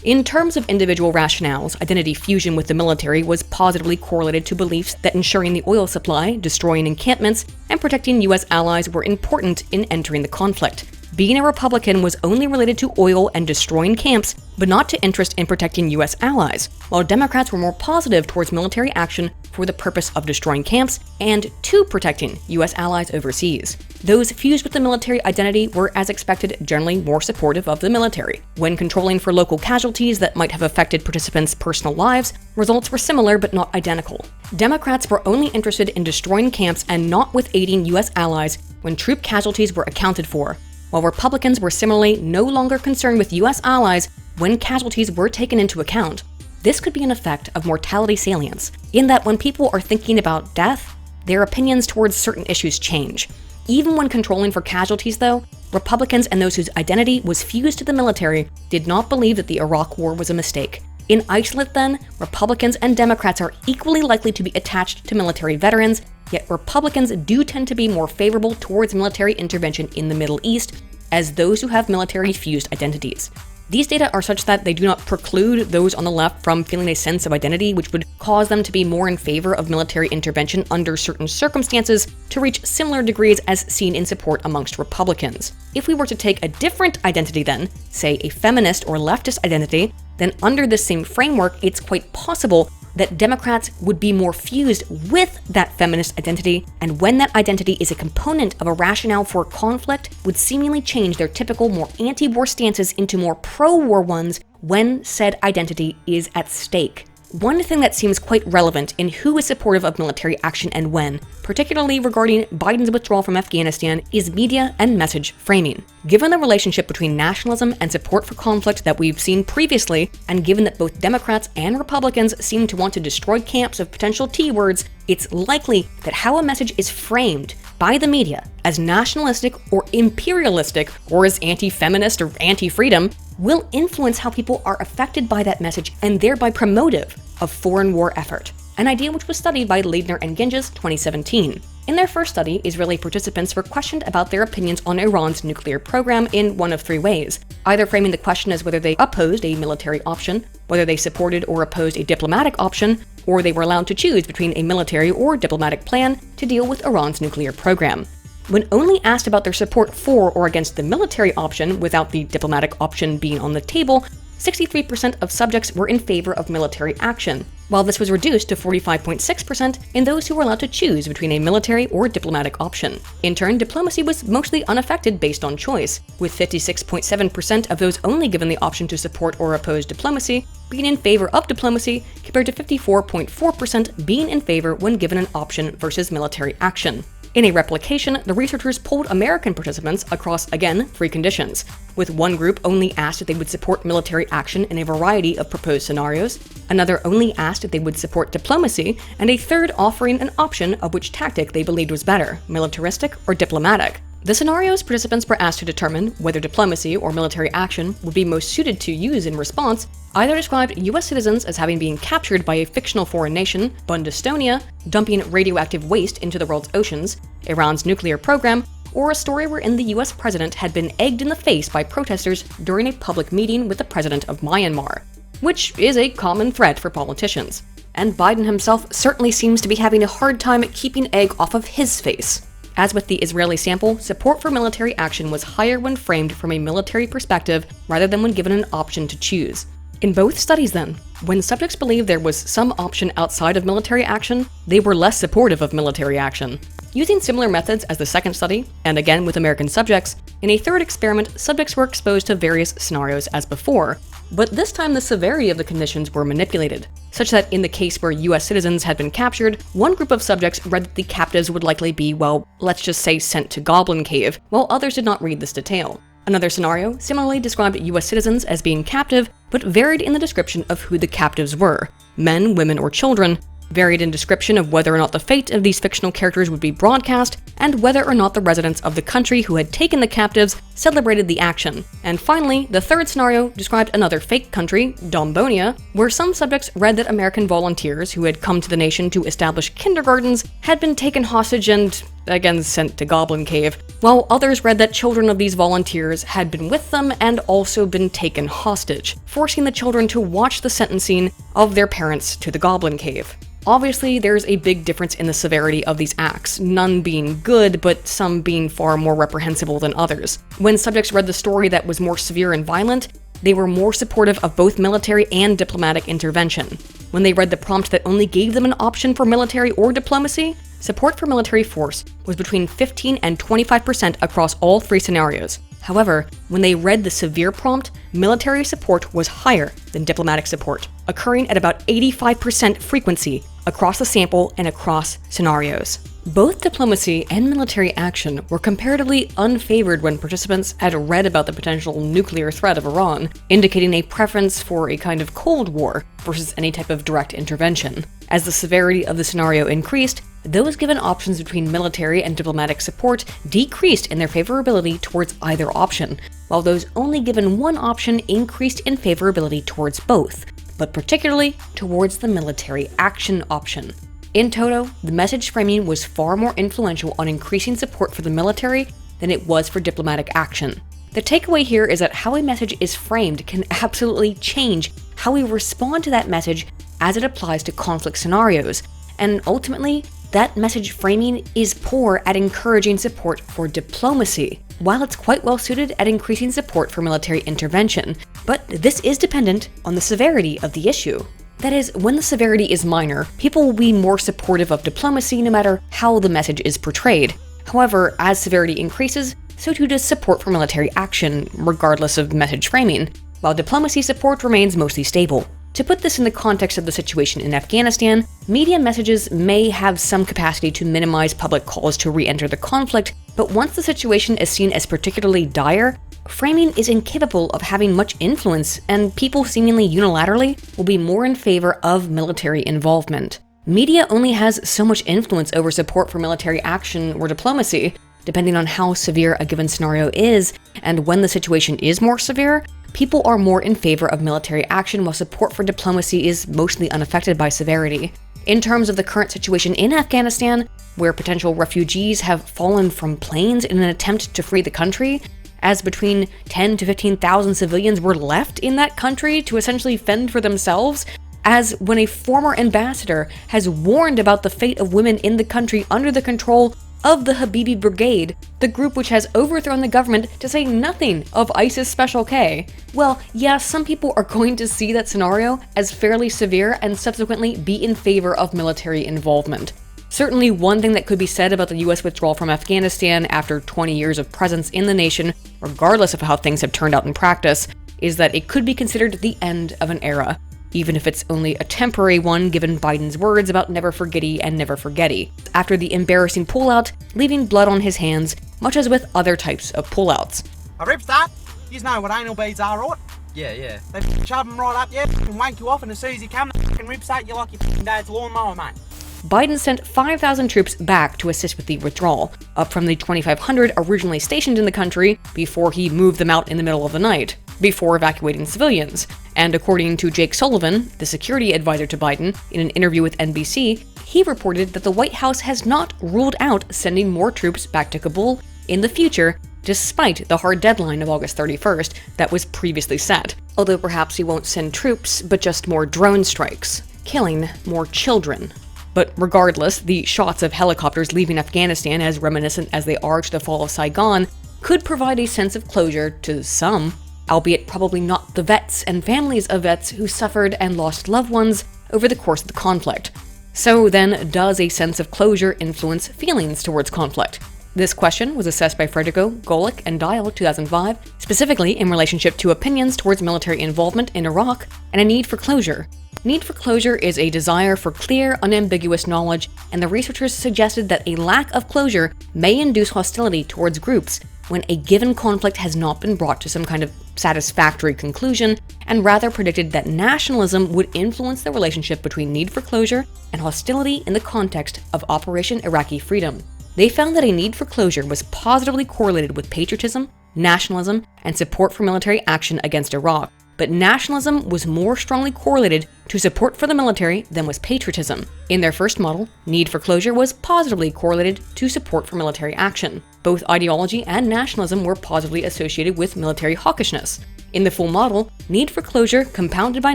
Speaker 2: In terms of individual rationales, identity fusion with the military was positively correlated to beliefs that ensuring the oil supply, destroying encampments, and protecting U.S. allies were important in entering the conflict. Being a Republican was only related to oil and destroying camps, but not to interest in protecting U.S. allies, while Democrats were more positive towards military action for the purpose of destroying camps and to protecting U.S. allies overseas. Those fused with the military identity were, as expected, generally more supportive of the military. When controlling for local casualties that might have affected participants' personal lives, results were similar but not identical. Democrats were only interested in destroying camps and not with aiding U.S. allies when troop casualties were accounted for, while Republicans were similarly no longer concerned with U.S. allies when casualties were taken into account. This could be an effect of mortality salience, in that when people are thinking about death, their opinions towards certain issues change. Even when controlling for casualties, though, Republicans and those whose identity was fused to the military did not believe that the Iraq War was a mistake. In isolate, then, Republicans and Democrats are equally likely to be attached to military veterans, yet Republicans do tend to be more favorable towards military intervention in the Middle East as those who have military-fused identities. These data are such that they do not preclude those on the left from feeling a sense of identity which would cause them to be more in favor of military intervention under certain circumstances to reach similar degrees as seen in support amongst Republicans. If we were to take a different identity then, say a feminist or leftist identity, then under this same framework, it's quite possible that Democrats would be more fused with that feminist identity, and when that identity is a component of a rationale for conflict, would seemingly change their typical more anti-war stances into more pro-war ones when said identity is at stake. One thing that seems quite relevant in who is supportive of military action and when, particularly regarding Biden's withdrawal from Afghanistan, is media and message framing. Given the relationship between nationalism and support for conflict that we've seen previously, and given that both Democrats and Republicans seem to want to destroy camps of potential T-words, it's likely that how a message is framed by the media as nationalistic or imperialistic or as anti-feminist or anti-freedom will influence how people are affected by that message and thereby promotive of foreign war effort, an idea which was studied by Leidner and Ginges 2017. In their first study, Israeli participants were questioned about their opinions on Iran's nuclear program in one of three ways, either framing the question as whether they opposed a military option, whether they supported or opposed a diplomatic option, or they were allowed to choose between a military or diplomatic plan to deal with Iran's nuclear program. When only asked about their support for or against the military option without the diplomatic option being on the table, 63% of subjects were in favor of military action, while this was reduced to 45.6% in those who were allowed to choose between a military or diplomatic option. In turn, diplomacy was mostly unaffected based on choice, with 56.7% of those only given the option to support or oppose diplomacy being in favor of diplomacy, compared to 54.4% being in favor when given an option versus military action. In a replication, the researchers polled American participants across, again, three conditions, with one group only asked if they would support military action in a variety of proposed scenarios, another only asked if they would support diplomacy, and a third offering an option of which tactic they believed was better, militaristic or diplomatic. The scenarios participants were asked to determine whether diplomacy or military action would be most suited to use in response either described U.S. citizens as having been captured by a fictional foreign nation, Bundestonia, dumping radioactive waste into the world's oceans, Iran's nuclear program, or a story wherein the U.S. president had been egged in the face by protesters during a public meeting with the president of Myanmar, which is a common threat for politicians. And Biden himself certainly seems to be having a hard time keeping egg off of his face. As with the Israeli sample, support for military action was higher when framed from a military perspective rather than when given an option to choose. In both studies then, when subjects believed there was some option outside of military action, they were less supportive of military action. Using similar methods as the second study, and again with American subjects, in a third experiment, subjects were exposed to various scenarios as before, but this time the severity of the conditions were manipulated, such that in the case where US citizens had been captured, one group of subjects read that the captives would likely be, well, let's just say sent to Goblin Cave, while others did not read this detail. Another scenario similarly described US citizens as being captive, but varied in the description of who the captives were, men, women, or children, varied in description of whether or not the fate of these fictional characters would be broadcast, and whether or not the residents of the country who had taken the captives celebrated the action. And finally, the third scenario described another fake country, Dombonia, where some subjects read that American volunteers who had come to the nation to establish kindergartens had been taken hostage and, again, sent to Goblin Cave, while others read that children of these volunteers had been with them and also been taken hostage, forcing the children to watch the sentencing of their parents to the Goblin Cave. Obviously, there's a big difference in the severity of these acts, none being good, but some being far more reprehensible than others. When subjects read the story that was more severe and violent, they were more supportive of both military and diplomatic intervention. When they read the prompt that only gave them an option for military or diplomacy, support for military force was between 15 and 25% across all three scenarios. However, when they read the severe prompt, military support was higher than diplomatic support, occurring at about 85% frequency across the sample and across scenarios. Both diplomacy and military action were comparatively unfavored when participants had read about the potential nuclear threat of Iran, indicating a preference for a kind of Cold War versus any type of direct intervention. As the severity of the scenario increased, those given options between military and diplomatic support decreased in their favorability towards either option, while those only given one option increased in favorability towards both, but particularly towards the military action option. In toto, the message framing was far more influential on increasing support for the military than it was for diplomatic action. The takeaway here is that how a message is framed can absolutely change how we respond to that message as it applies to conflict scenarios, and ultimately, that message framing is poor at encouraging support for diplomacy, while it's quite well suited at increasing support for military intervention. But this is dependent on the severity of the issue. That is, when the severity is minor, people will be more supportive of diplomacy no matter how the message is portrayed. However, as severity increases, so too does support for military action, regardless of message framing, while diplomacy support remains mostly stable. To put this in the context of the situation in Afghanistan, media messages may have some capacity to minimize public calls to re-enter the conflict, but once the situation is seen as particularly dire, framing is incapable of having much influence, and people seemingly unilaterally will be more in favor of military involvement. Media only has so much influence over support for military action or diplomacy, depending on how severe a given scenario is, and when the situation is more severe, people are more in favor of military action while support for diplomacy is mostly unaffected by severity. In terms of the current situation in Afghanistan, where potential refugees have fallen from planes in an attempt to free the country, as between 10 to 15,000 civilians were left in that country to essentially fend for themselves, as when a former ambassador has warned about the fate of women in the country under the control of the Habibi Brigade, the group which has overthrown the government, to say nothing of ISIS Special K. Well, yeah, some people are going to see that scenario as fairly severe and subsequently be in favor of military involvement. Certainly, one thing that could be said about the US withdrawal from Afghanistan after 20 years of presence in the nation, regardless of how things have turned out in practice, is that it could be considered the end of an era, even if it's only a temporary one given Biden's words about never forgetty and never forgetty, after the embarrassing pullout, leaving blood on his hands, much as with other types of pullouts.
Speaker 12: A rib start? You know what anal beads are, right?
Speaker 10: Yeah.
Speaker 12: They shove them right up, and wank you off, and as soon as you come, they rib start you like your dad's lawnmower, mate.
Speaker 2: Biden sent 5,000 troops back to assist with the withdrawal, up from the 2,500 originally stationed in the country before he moved them out in the middle of the night, before evacuating civilians. And according to Jake Sullivan, the security advisor to Biden, in an interview with NBC, he reported that the White House has not ruled out sending more troops back to Kabul in the future, despite the hard deadline of August 31st that was previously set. Although perhaps he won't send troops, but just more drone strikes, killing more children. But regardless, the shots of helicopters leaving Afghanistan, as reminiscent as they are to the fall of Saigon, could provide a sense of closure to some, albeit probably not the vets and families of vets who suffered and lost loved ones over the course of the conflict. So then, does a sense of closure influence feelings towards conflict? This question was assessed by Frederico, Golick, and Dial 2005, specifically in relationship to opinions towards military involvement in Iraq and a need for closure. Need for closure is a desire for clear, unambiguous knowledge, and the researchers suggested that a lack of closure may induce hostility towards groups when a given conflict has not been brought to some kind of satisfactory conclusion, and rather predicted that nationalism would influence the relationship between need for closure and hostility in the context of Operation Iraqi Freedom. They found that a need for closure was positively correlated with patriotism, nationalism, and support for military action against Iraq, but nationalism was more strongly correlated to support for the military than was patriotism. In their first model, need for closure was positively correlated to support for military action. Both ideology and nationalism were positively associated with military hawkishness. In the full model, need for closure compounded by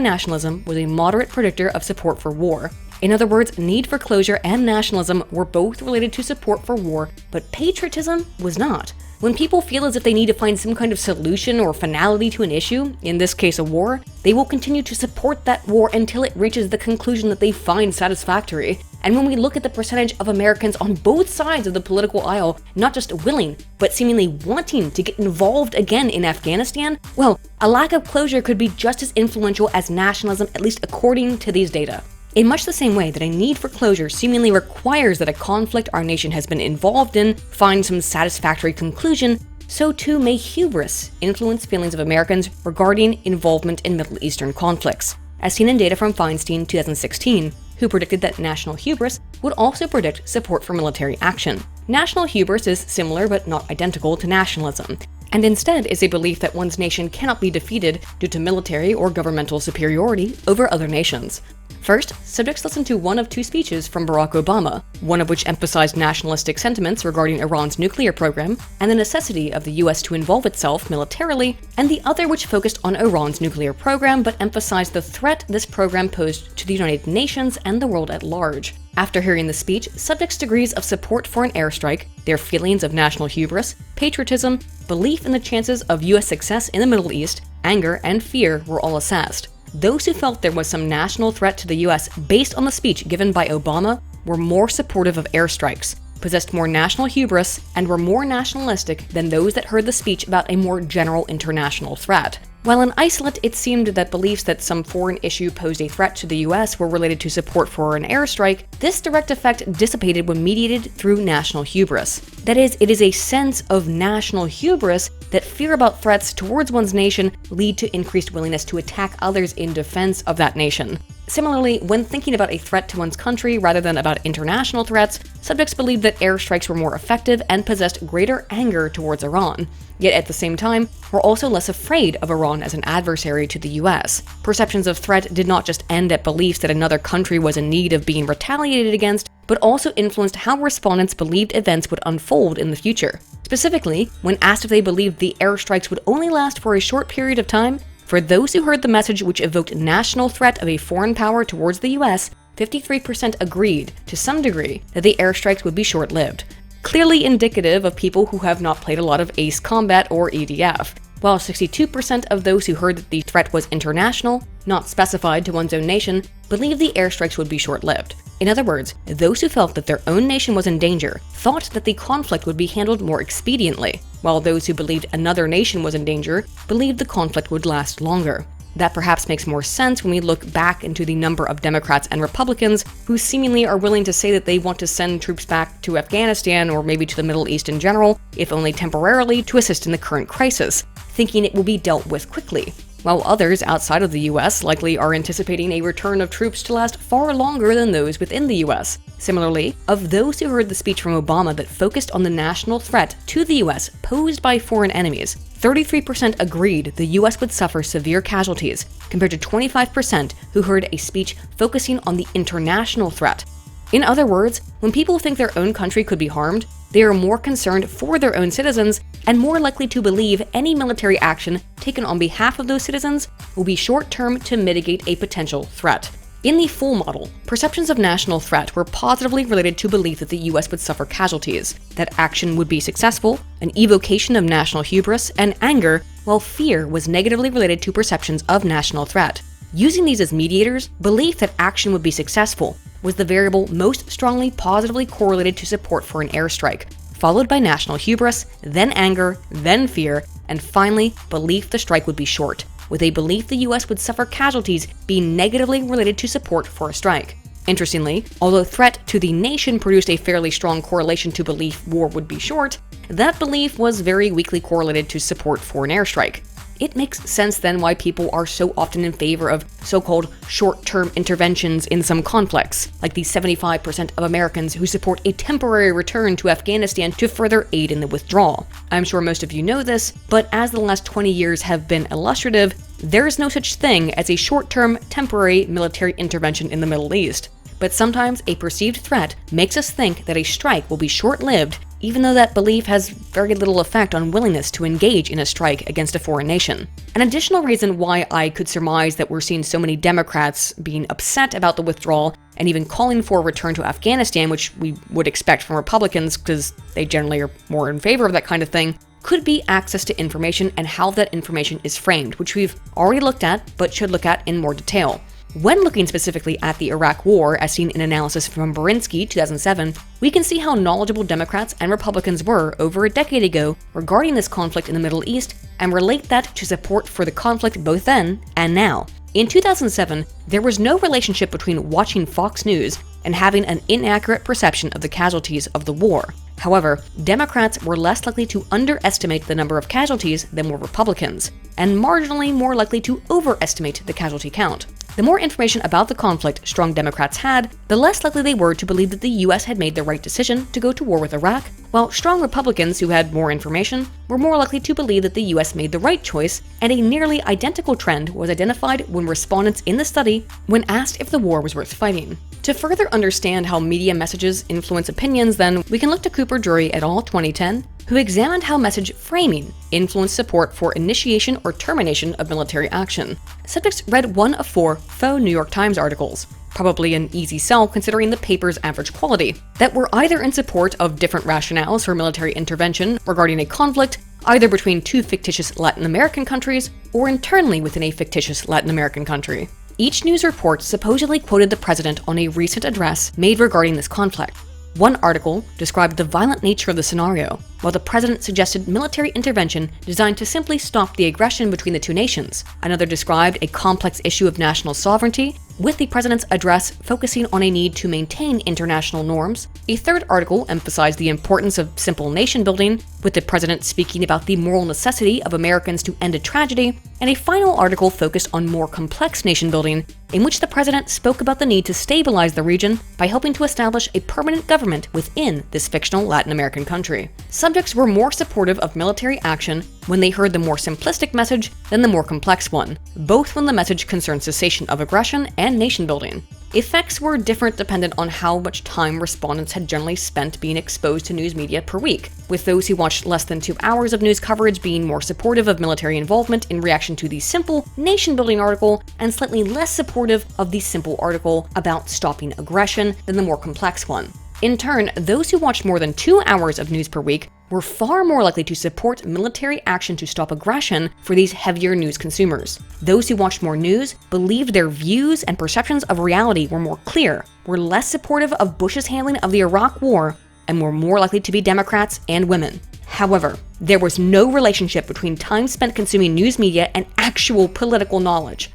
Speaker 2: nationalism was a moderate predictor of support for war. In other words, need for closure and nationalism were both related to support for war, but patriotism was not. When people feel as if they need to find some kind of solution or finality to an issue, in this case a war, they will continue to support that war until it reaches the conclusion that they find satisfactory. And when we look at the percentage of Americans on both sides of the political aisle, not just willing, but seemingly wanting to get involved again in Afghanistan, well, a lack of closure could be just as influential as nationalism, at least according to these data. In much the same way that a need for closure seemingly requires that a conflict our nation has been involved in find some satisfactory conclusion, so too may hubris influence feelings of Americans regarding involvement in Middle Eastern conflicts, as seen in data from Feinstein 2016, who predicted that national hubris would also predict support for military action. National hubris is similar but not identical to nationalism, and instead is a belief that one's nation cannot be defeated due to military or governmental superiority over other nations. First, subjects listened to one of two speeches from Barack Obama, one of which emphasized nationalistic sentiments regarding Iran's nuclear program and the necessity of the US to involve itself militarily, and the other which focused on Iran's nuclear program but emphasized the threat this program posed to the United Nations and the world at large. After hearing the speech, subjects' degrees of support for an airstrike, their feelings of national hubris, patriotism, belief in the chances of US success in the Middle East, anger, and fear were all assessed. Those who felt there was some national threat to the US based on the speech given by Obama were more supportive of airstrikes, possessed more national hubris, and were more nationalistic than those that heard the speech about a more general international threat. While in isolate it seemed that beliefs that some foreign issue posed a threat to the US were related to support for an airstrike, this direct effect dissipated when mediated through national hubris. That is, it is a sense of national hubris that fear about threats towards one's nation lead to increased willingness to attack others in defense of that nation. Similarly, when thinking about a threat to one's country rather than about international threats, subjects believed that airstrikes were more effective and possessed greater anger towards Iran. Yet at the same time, were also less afraid of Iran as an adversary to the US. Perceptions of threat did not just end at beliefs that another country was in need of being retaliated against, but also influenced how respondents believed events would unfold in the future. Specifically, when asked if they believed the airstrikes would only last for a short period of time, for those who heard the message which evoked national threat of a foreign power towards the US, 53% agreed, to some degree, that the airstrikes would be short-lived. Clearly indicative of people who have not played a lot of Ace Combat or EDF, while 62% of those who heard that the threat was international, not specified to one's own nation, believed the airstrikes would be short-lived. In other words, those who felt that their own nation was in danger thought that the conflict would be handled more expediently, while those who believed another nation was in danger believed the conflict would last longer. That perhaps makes more sense when we look back into the number of Democrats and Republicans who seemingly are willing to say that they want to send troops back to Afghanistan or maybe to the Middle East in general, if only temporarily, to assist in the current crisis, thinking it will be dealt with quickly, while others outside of the US likely are anticipating a return of troops to last far longer than those within the US. Similarly, of those who heard the speech from Obama that focused on the national threat to the US posed by foreign enemies, 33% agreed the US would suffer severe casualties, compared to 25% who heard a speech focusing on the international threat. In other words, when people think their own country could be harmed, they are more concerned for their own citizens and more likely to believe any military action taken on behalf of those citizens will be short-term to mitigate a potential threat. In the full model, perceptions of national threat were positively related to belief that the US would suffer casualties, that action would be successful, an evocation of national hubris, and anger, while fear was negatively related to perceptions of national threat. Using these as mediators, belief that action would be successful was the variable most strongly positively correlated to support for an airstrike, followed by national hubris, then anger, then fear, and finally, belief the strike would be short, with a belief the US would suffer casualties being negatively related to support for a strike. Interestingly, although threat to the nation produced a fairly strong correlation to belief war would be short, that belief was very weakly correlated to support for an airstrike. It makes sense then why people are so often in favor of so-called short-term interventions in some conflicts, like the 75% of Americans who support a temporary return to Afghanistan to further aid in the withdrawal. I'm sure most of you know this, but as the last 20 years have been illustrative, there is no such thing as a short-term, temporary military intervention in the Middle East. But sometimes a perceived threat makes us think that a strike will be short-lived, even though that belief has very little effect on willingness to engage in a strike against a foreign nation. An additional reason why I could surmise that we're seeing so many Democrats being upset about the withdrawal and even calling for a return to Afghanistan, which we would expect from Republicans because they generally are more in favor of that kind of thing, could be access to information and how that information is framed, which we've already looked at but should look at in more detail. When looking specifically at the Iraq War, as seen in analysis from Berinsky 2007, we can see how knowledgeable Democrats and Republicans were over a decade ago regarding this conflict in the Middle East and relate that to support for the conflict both then and now. In 2007, there was no relationship between watching Fox News and having an inaccurate perception of the casualties of the war. However, Democrats were less likely to underestimate the number of casualties than were Republicans, and marginally more likely to overestimate the casualty count. The more information about the conflict strong Democrats had, the less likely they were to believe that the US had made the right decision to go to war with Iraq, while strong Republicans who had more information were more likely to believe that the US made the right choice, and a nearly identical trend was identified when respondents in the study when asked if the war was worth fighting. To further understand how media messages influence opinions, then, we can look to Cooper Drury et al. 2010, who examined how message framing influenced support for initiation or termination of military action. Subjects read one of 4 faux New York Times articles, probably an easy sell considering the paper's average quality, that were either in support of different rationales for military intervention regarding a conflict, either between 2 fictitious Latin American countries or internally within a fictitious Latin American country. Each news report supposedly quoted the president on a recent address made regarding this conflict. One article described the violent nature of the scenario, while the president suggested military intervention designed to simply stop the aggression between the 2 nations. Another described a complex issue of national sovereignty, with the president's address focusing on a need to maintain international norms. A third article emphasized the importance of simple nation building, with the president speaking about the moral necessity of Americans to end a tragedy, and a final article focused on more complex nation building, in which the president spoke about the need to stabilize the region by helping to establish a permanent government within this fictional Latin American country. Subjects were more supportive of military action when they heard the more simplistic message than the more complex one, both when the message concerned cessation of aggression and nation building. Effects were different dependent on how much time respondents had generally spent being exposed to news media per week, with those who watched less than 2 hours of news coverage being more supportive of military involvement in reaction to the simple nation-building article, and slightly less supportive of the simple article about stopping aggression than the more complex one. In turn, those who watched more than 2 hours of news per week were far more likely to support military action to stop aggression for these heavier news consumers. Those who watched more news believed their views and perceptions of reality were more clear, were less supportive of Bush's handling of the Iraq War, and were more likely to be Democrats and women. However, there was no relationship between time spent consuming news media and actual political knowledge.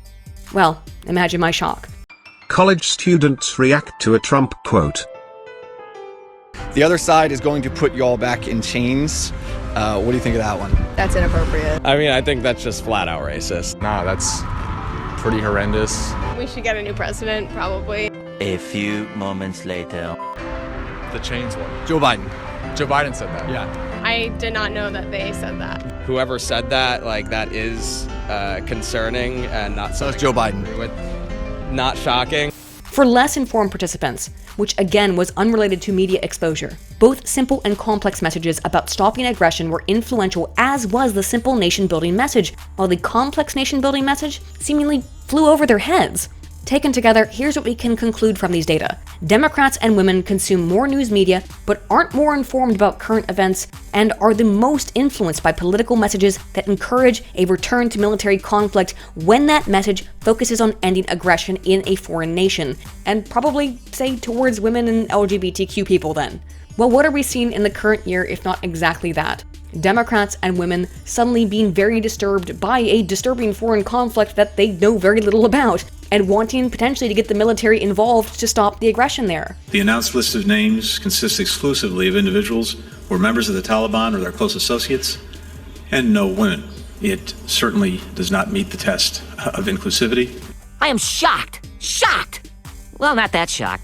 Speaker 2: Well, imagine my shock.
Speaker 5: College students react to a Trump quote.
Speaker 13: The other side is going to put y'all back in chains. What do you think of that one?
Speaker 15: That's inappropriate.
Speaker 24: I mean, I think that's just flat out racist.
Speaker 25: Nah, that's pretty horrendous.
Speaker 15: We should get a new president, probably.
Speaker 26: A few moments later.
Speaker 25: The chains one.
Speaker 13: Joe Biden.
Speaker 25: Joe Biden said that.
Speaker 15: Yeah. I did not know that they said that.
Speaker 24: Whoever said that, like, that is concerning and not something.
Speaker 13: So it's Joe Biden.
Speaker 24: Not shocking.
Speaker 2: For less informed participants, which again was unrelated to media exposure, both simple and complex messages about stopping aggression were influential, as was the simple nation-building message, while the complex nation-building message seemingly flew over their heads. Taken together, here's what we can conclude from these data. Democrats and women consume more news media, but aren't more informed about current events, and are the most influenced by political messages that encourage a return to military conflict when that message focuses on ending aggression in a foreign nation, and probably, say, towards women and LGBTQ people then. Well, what are we seeing in the current year if not exactly that? Democrats and women suddenly being very disturbed by a disturbing foreign conflict that they know very little about, and wanting potentially to get the military involved to stop the aggression there.
Speaker 27: The announced list of names consists exclusively of individuals who are members of the Taliban or their close associates, and no women. It certainly does not meet the test of inclusivity.
Speaker 14: I am shocked. Shocked! Well, not that shocked.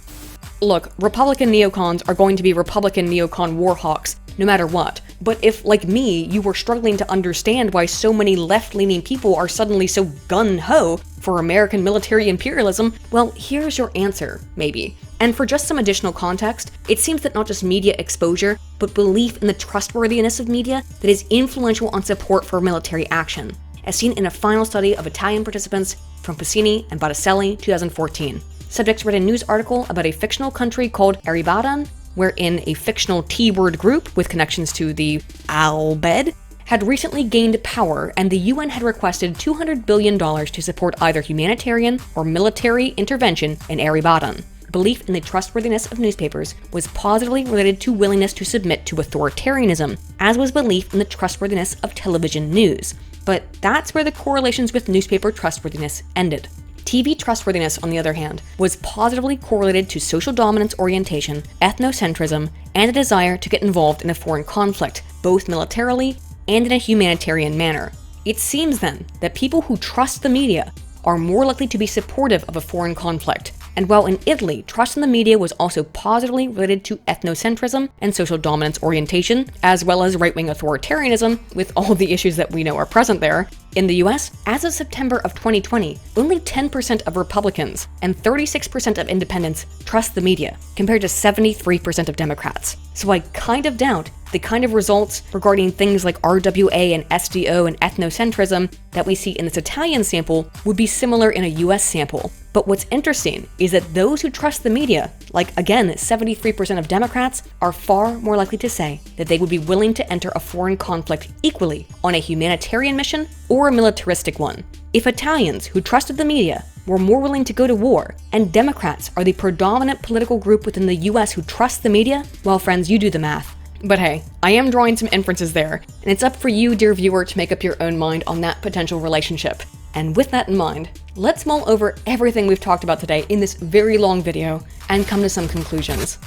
Speaker 2: Look, Republican neocons are going to be Republican neocon warhawks, no matter what. But if, like me, you were struggling to understand why so many left-leaning people are suddenly so gun-ho for American military imperialism, well, here's your answer, maybe. And for just some additional context, it seems that not just media exposure, but belief in the trustworthiness of media that is influential on support for military action, as seen in a final study of Italian participants from Pacini and Botticelli, 2014. Subjects read a news article about a fictional country called Eribadan, wherein a fictional T-word group with connections to the Al-Bed had recently gained power, and the UN had requested $200 billion to support either humanitarian or military intervention in Eribadan. Belief in the trustworthiness of newspapers was positively related to willingness to submit to authoritarianism, as was belief in the trustworthiness of television news. But that's where the correlations with newspaper trustworthiness ended. TV trustworthiness, on the other hand, was positively correlated to social dominance orientation, ethnocentrism, and a desire to get involved in a foreign conflict, both militarily and in a humanitarian manner. It seems then that people who trust the media are more likely to be supportive of a foreign conflict. And while in Italy, trust in the media was also positively related to ethnocentrism and social dominance orientation, as well as right-wing authoritarianism, with all the issues that we know are present there, in the US, as of September of 2020, only 10% of Republicans and 36% of independents trust the media, compared to 73% of Democrats. So I kind of doubt the kind of results regarding things like RWA and SDO and ethnocentrism that we see in this Italian sample would be similar in a US sample. But what's interesting is that those who trust the media, like again 73% of Democrats, are far more likely to say that they would be willing to enter a foreign conflict equally on a humanitarian mission or a militaristic one. If Italians who trusted the media were more willing to go to war, and Democrats are the predominant political group within the US who trust the media, well friends, you do the math. But hey, I am drawing some inferences there, and it's up for you, dear viewer, to make up your own mind on that potential relationship. And with that in mind, let's mull over everything we've talked about today in this very long video and come to some conclusions.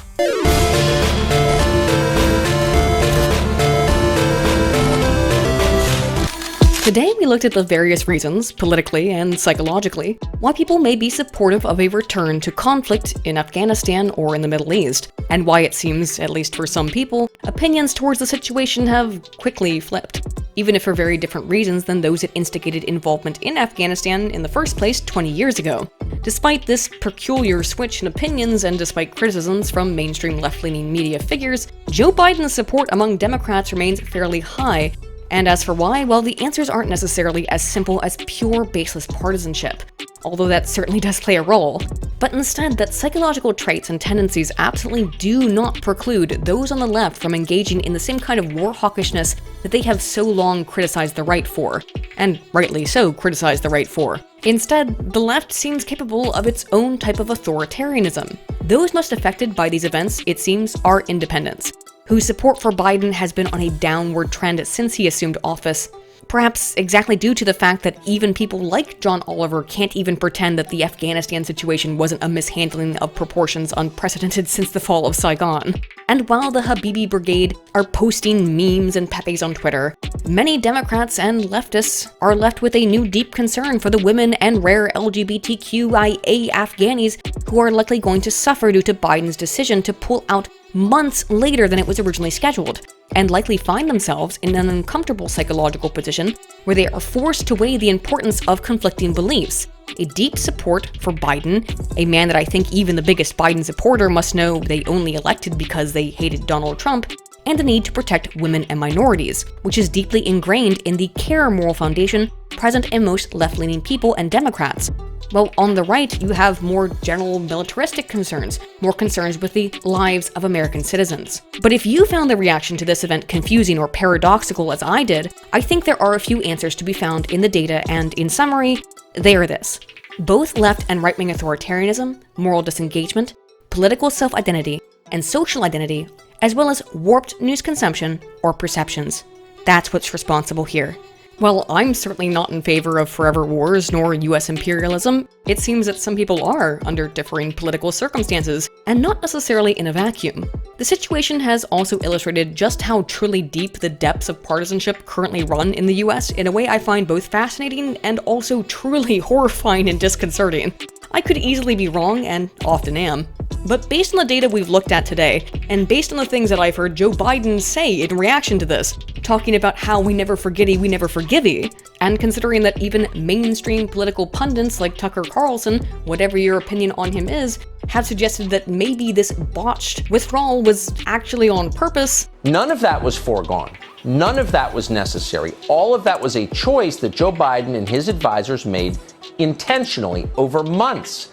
Speaker 2: Today we looked at the various reasons, politically and psychologically, why people may be supportive of a return to conflict in Afghanistan or in the Middle East, and why it seems, at least for some people, opinions towards the situation have quickly flipped, even if for very different reasons than those that instigated involvement in Afghanistan in the first place 20 years ago. Despite this peculiar switch in opinions and despite criticisms from mainstream left-leaning media figures, Joe Biden's support among Democrats remains fairly high. And as for why, well, the answers aren't necessarily as simple as pure baseless partisanship, although that certainly does play a role, but instead that psychological traits and tendencies absolutely do not preclude those on the left from engaging in the same kind of war hawkishness that they have so long criticized the right for, and rightly so criticized the right for. Instead, the left seems capable of its own type of authoritarianism. Those most affected by these events, it seems, are independents, whose support for Biden has been on a downward trend since he assumed office, perhaps exactly due to the fact that even people like John Oliver can't even pretend that the Afghanistan situation wasn't a mishandling of proportions unprecedented since the fall of Saigon. And while the Habibi Brigade are posting memes and pepes on Twitter, many Democrats and leftists are left with a new deep concern for the women and rare LGBTQIA Afghanis who are likely going to suffer due to Biden's decision to pull out months later than it was originally scheduled, and likely find themselves in an uncomfortable psychological position where they are forced to weigh the importance of conflicting beliefs, a deep support for Biden, a man that I think even the biggest Biden supporter must know they only elected because they hated Donald Trump, and the need to protect women and minorities, which is deeply ingrained in the care moral foundation present in most left-leaning people and Democrats. While on the right, you have more general militaristic concerns, more concerns with the lives of American citizens. But if you found the reaction to this event confusing or paradoxical as I did, I think there are a few answers to be found in the data, and in summary, they are this. Both left and right-wing authoritarianism, moral disengagement, political self-identity, and social identity, as well as warped news consumption or perceptions. That's what's responsible here. While I'm certainly not in favor of forever wars nor US imperialism, it seems that some people are under differing political circumstances, and not necessarily in a vacuum. The situation has also illustrated just how truly deep the depths of partisanship currently run in the US in a way I find both fascinating and also truly horrifying and disconcerting. I could easily be wrong, and often am. But based on the data we've looked at today, and based on the things that I've heard Joe Biden say in reaction to this, talking about how we never forgetty, we never forgivey, and considering that even mainstream political pundits like Tucker Carlson, whatever your opinion on him is, have suggested that maybe this botched withdrawal was actually on purpose.
Speaker 17: None of that was foregone. None of that was necessary. All of that was a choice that Joe Biden and his advisors made intentionally over months.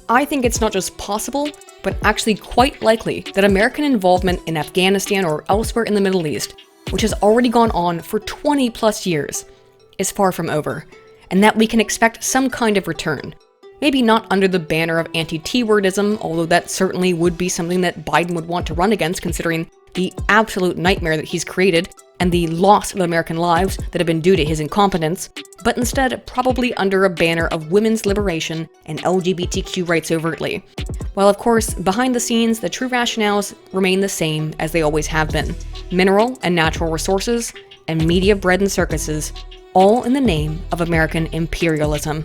Speaker 2: I think it's not just possible, but actually quite likely that American involvement in Afghanistan or elsewhere in the Middle East, which has already gone on for 20 plus years, is far from over, and that we can expect some kind of return. Maybe not under the banner of anti-T-wordism, although that certainly would be something that Biden would want to run against considering the absolute nightmare that he's created and the loss of American lives that have been due to his incompetence, but instead probably under a banner of women's liberation and LGBTQ rights overtly. While of course, behind the scenes, the true rationales remain the same as they always have been. Mineral and natural resources, and media bread and circuses, all in the name of American imperialism.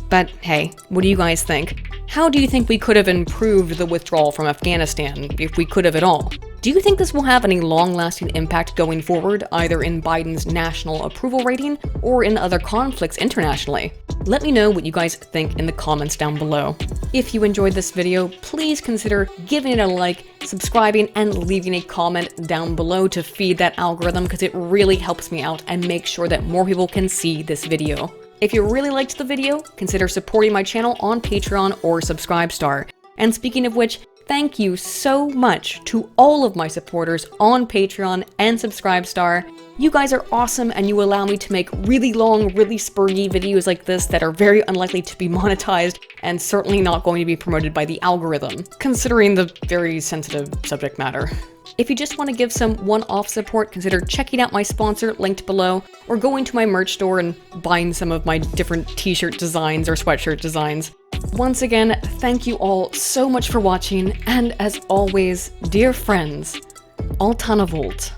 Speaker 2: But hey, what do you guys think? How do you think we could have improved the withdrawal from Afghanistan, if we could have at all? Do you think this will have any long-lasting impact going forward, either in Biden's national approval rating or in other conflicts internationally? Let me know what you guys think in the comments down below. If you enjoyed this video, please consider giving it a like, subscribing, and leaving a comment down below to feed that algorithm, because it really helps me out and makes sure that more people can see this video. If you really liked the video, consider supporting my channel on Patreon or Subscribestar. And speaking of which, thank you so much to all of my supporters on Patreon and Subscribestar. You guys are awesome, and you allow me to make really long, really spurgy videos like this that are very unlikely to be monetized and certainly not going to be promoted by the algorithm, considering the very sensitive subject matter. If you just want to give some one-off support, consider checking out my sponsor linked below, or going to my merch store and buying some of my different t-shirt designs or sweatshirt designs. Once again, thank you all so much for watching, and as always, dear friends, Untitled.